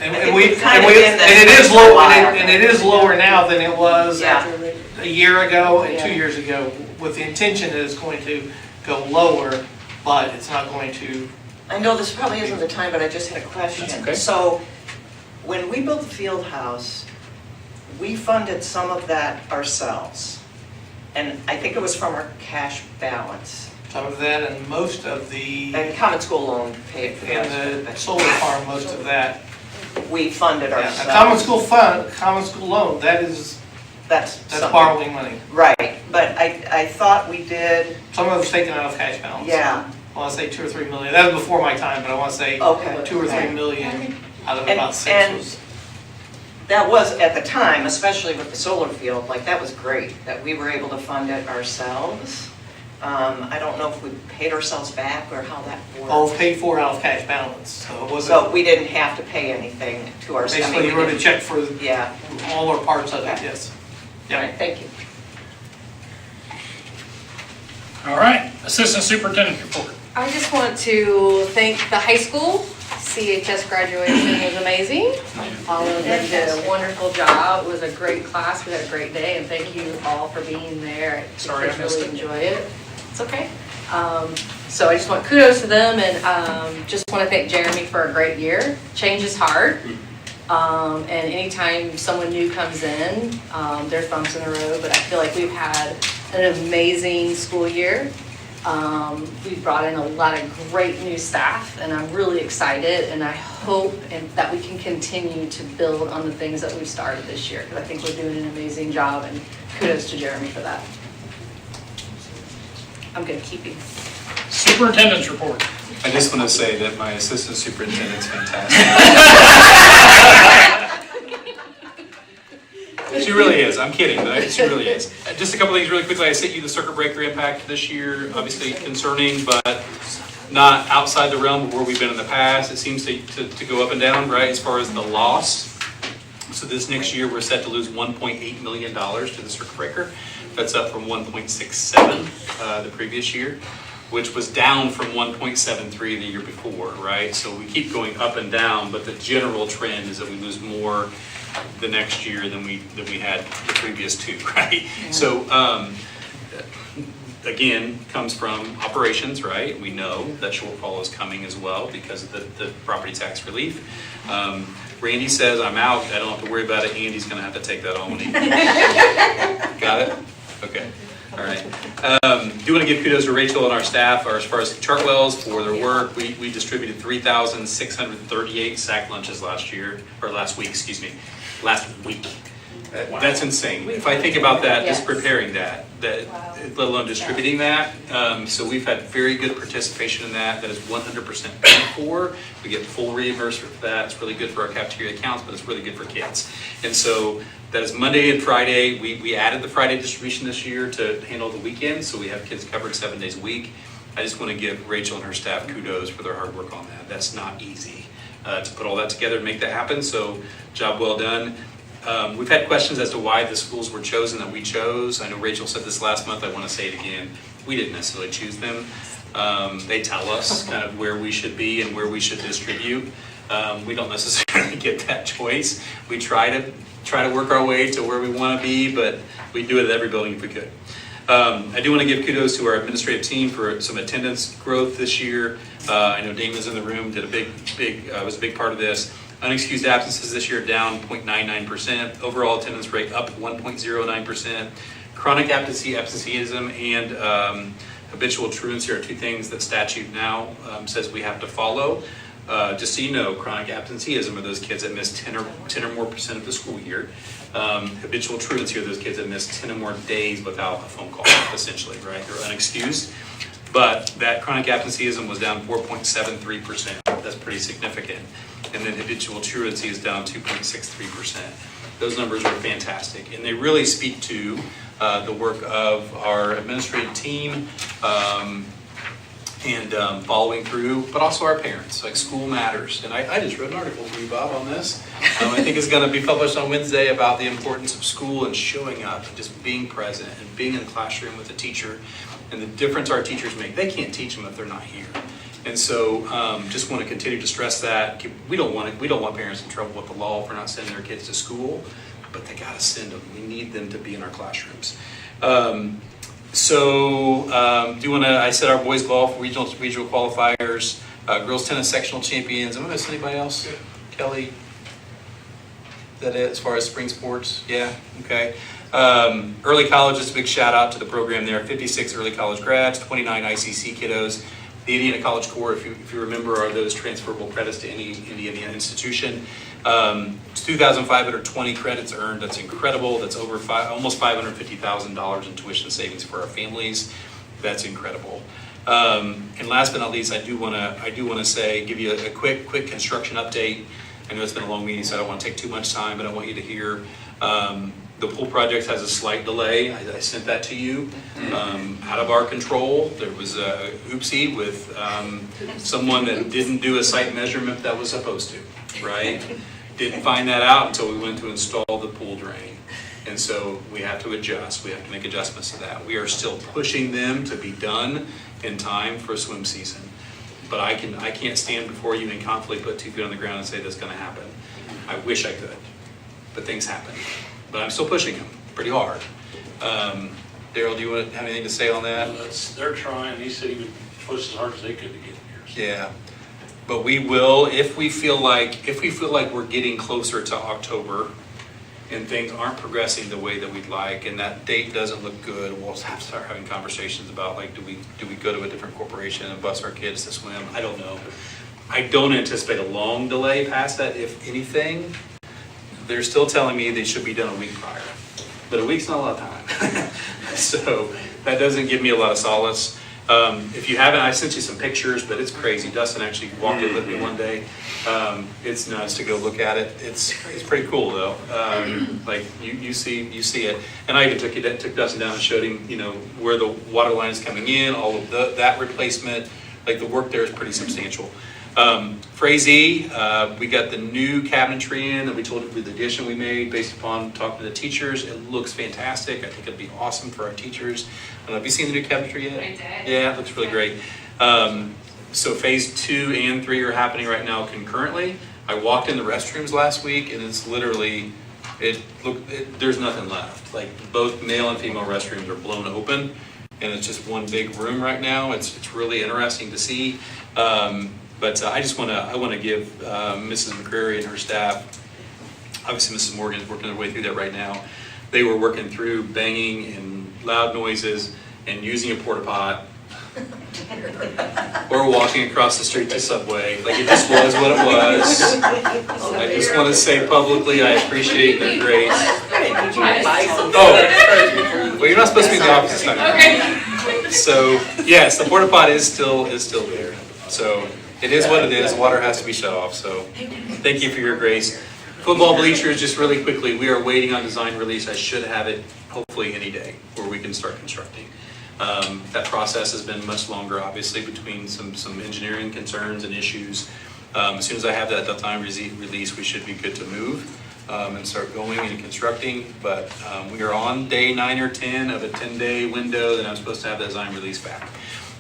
And it is lower now than it was a year ago and 2 years ago, with the intention that it's going to go lower, but it's not going to. I know this probably isn't the time, but I just had a question. That's okay. So when we built the field house, we funded some of that ourselves. And I think it was from our cash balance. Some of that and most of the. And common school loan paid for that. And the solar farm, most of that. We funded ourselves. A common school loan, that's borrowing money. Right, but I thought we did. Some of it's taken out of cash balance. Yeah. I want to say 2 or 3 million. That was before my time, but I want to say 2 or 3 million out of about 6 was. That was, at the time, especially with the solar field, like that was great, that we were able to fund it ourselves. I don't know if we paid ourselves back or how that worked. Oh, paid for out of cash balance. So it wasn't. So we didn't have to pay anything to ourselves. Basically, you wrote a check for all or parts of it, yes. All right, thank you. All right, Assistant Superintendent report. I just want to thank the high school. CHS graduation was amazing. All of them did a wonderful job. It was a great class. We had a great day, and thank you all for being there. Sorry, I missed really it. enjoy it. It's okay. So I just want kudos to them, and just want to thank Jeremy for a great year. Change is hard, and anytime someone new comes in, there's bumps in the road. But I feel like we've had an amazing school year. We've brought in a lot of great new staff, and I'm really excited, and I hope that we can continue to build on the things that we've started this year, because I think we're doing an amazing job, and kudos to Jeremy for that. I'm going to keep you. Superintendent's report. I just want to say that my assistant superintendent's fantastic. She really is. I'm kidding, though. She really is. Just a couple things really quickly. I sent you the circuit breaker impact this year. Obviously concerning, but not outside the realm of where we've been in the past. It seems to go up and down, right, as far as the loss. So this next year, we're set to lose $1.8 million to the circuit breaker. That's up from 1.67 the previous year. which was down from 1.73 the year before, right? So we keep going up and down, but the general trend is that we lose more the next year than we had the previous two, right? So again, comes from operations, right? We know that shortfall is coming as well because of the property tax relief. Randy says, I'm out, I don't have to worry about it, Andy's gonna have to take that on when he... Got it? Okay, all right. Do want to give kudos to Rachel and our staff, or as far as Chartwells, for their work. We distributed 3,638 sack lunches last week. That's insane. If I think about that, just preparing that, let alone distributing that. So we've had very good participation in that. That is 100% paid for. We get full reimbursement for that. It's really good for our cafeteria accounts, but it's really good for kids. And so that is Monday and Friday. We added the Friday distribution this year to handle the weekends, so we have kids covered 7 days a week. I just want to give Rachel and her staff kudos for their hard work on that. That's not easy to put all that together and make that happen, so job well done. We've had questions as to why the schools were chosen that we chose. I know Rachel said this last month, I want to say it again. We didn't necessarily choose them. They tell us kind of where we should be and where we should distribute. We don't necessarily get that choice. We try to work our way to where we want to be, but we do it at every building if we could. I do want to give kudos to our administrative team for some attendance growth this year. I know Damon's in the room, did was a big part of this. Unexcused absences this year down 0.99%. Overall attendance rate up 1.09%. Chronic absenteeism and habitual truancy are two things that statute now says we have to follow. Just so you know, chronic absenteeism are those kids that miss 10 or more percent of the school year. Habitual truancy are those kids that miss 10 or more days without a phone call, essentially, right? They're unexcused. But that chronic absenteeism was down 4.73%. That's pretty significant. And then habitual truancy is down 2.63%. Those numbers are fantastic. And they really speak to the work of our administrative team and following through, but also our parents. Like, school matters. And I just wrote an article for you, Bob, on this. I think it's going to be published on Wednesday about the importance of school and showing up and just being present and being in the classroom with the teacher and the difference our teachers make. They can't teach them if they're not here. And so just want to continue to stress that. We don't want parents in trouble with the law for not sending their kids to school, but they got to send them. We need them to be in our classrooms. I said our boys golf regional qualifiers, girls tennis sectional champions. Am I missing anybody else? Yeah. Kelly? Is that it as far as spring sports? Yeah, okay. Early college, just a big shout out to the program there. 56 early college grads, 29 ICC kiddos. The Indiana College Corps, if you remember, are those transferable credits to any Indiana institution. It's 2,520 credits earned. That's incredible. That's over almost $550,000 in tuition savings for our families. That's incredible. And last but not least, I do want to say, give you a quick construction update. I know it's been a long meeting, so I don't want to take too much time, but I want you to hear. The pool project has a slight delay. I sent that to you. Out of our control. There was a oopsie with someone that didn't do a site measurement that was supposed to, right? Didn't find that out until we went to install the pool drain. And so we have to adjust. We have to make adjustments to that. We are still pushing them to be done in time for swim season. But I can't stand before you and confidently put 2 feet on the ground and say that's going to happen. I wish I could, but things happen. But I'm still pushing them pretty hard. Daryl, do you want to have anything to say on that? They're trying. He said he would push as hard as they could to get here. So. Yeah, but we will if we feel like we're getting closer to October and things aren't progressing the way that we'd like, and that date doesn't look good. We'll have to start having conversations about, like, do we go to a different corporation and bus our kids to swim? I don't know. I don't anticipate a long delay past that, if anything. They're still telling me they should be done a week prior, but a week's not a lot of time. So that doesn't give me a lot of solace. If you haven't, I sent you some pictures, but it's crazy. Dustin actually walked in with me one day. It's nuts to go look at it. It's pretty cool though. Like you see it. And I even took Dustin down and showed him, where the water line is coming in, all of that replacement. Like, the work there is pretty substantial. Frazee, we got the new cabinetry in that we told you with the addition we made based upon talking to the teachers. It looks fantastic. I think it'd be awesome for our teachers. I don't know, have you seen the new cabinetry yet? I did. Yeah, it looks really great. So phase 2 and 3 are happening right now concurrently. I walked in the restrooms last week and it's literally, there's nothing left. Like both male and female restrooms are blown open and it's just one big room right now. It's really interesting to see. But I just want to give Mrs. McCrary and her staff, obviously Mrs. Morgan is working their way through that right now. They were working through banging and loud noises and using a porta pot or walking across the street to Subway. Like it just was what it was. I just want to say publicly I appreciate their grace. Oh, well, you're not supposed to be in the office this time. Okay. So yes, the porta pot is still there. So it is what it is. Water has to be shut off. So thank you for your grace. Football bleachers, just really quickly, we are waiting on design release. I should have it hopefully any day where we can start constructing. That process has been much longer, obviously, between some engineering concerns and issues. As soon as I have that design release, we should be good to move and start going and constructing. But we are on day 9 or 10 of a 10-day window that I'm supposed to have the design release back.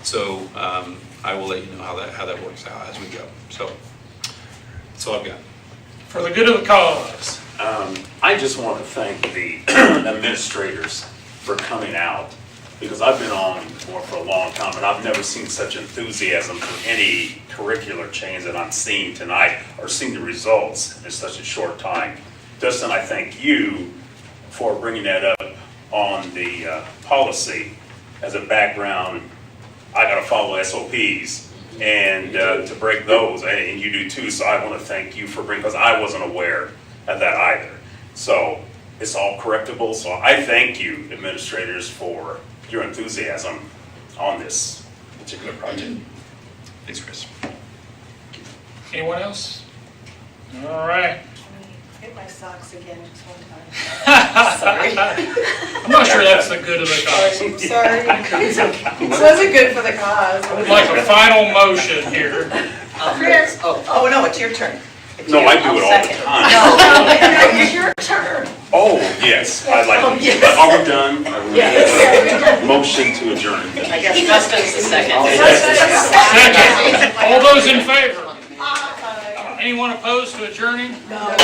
So I will let you know how that works out as we go. So that's all I've got. For the good of the cause. I just want to thank the administrators for coming out, because I've been on board for a long time and I've never seen such enthusiasm for any curricular change that I'm seeing tonight or seeing the results in such a short time. Dustin, I thank you for bringing that up on the policy. As a background, I got to follow SOPs. And to break those, and you do too, so I want to thank you for bringing, because I wasn't aware of that either. So it's all correctable, so I thank you, administrators, for your enthusiasm on this particular project. Thanks, Chris. Anyone else? All right. Hit my socks again just one time. Sorry. I'm not sure that's the good of the cause. Sorry. It wasn't good for the cause. I would like a final motion here. Chris. Oh, no, it's your turn. No, I do it all the time. No, it's your turn. Oh, yes, I'd like to. Yes. But are we done? Are we Yes. Motion to adjourn. I guess Dustin's the second. Second. All those in favor? Anyone opposed to adjourning? No.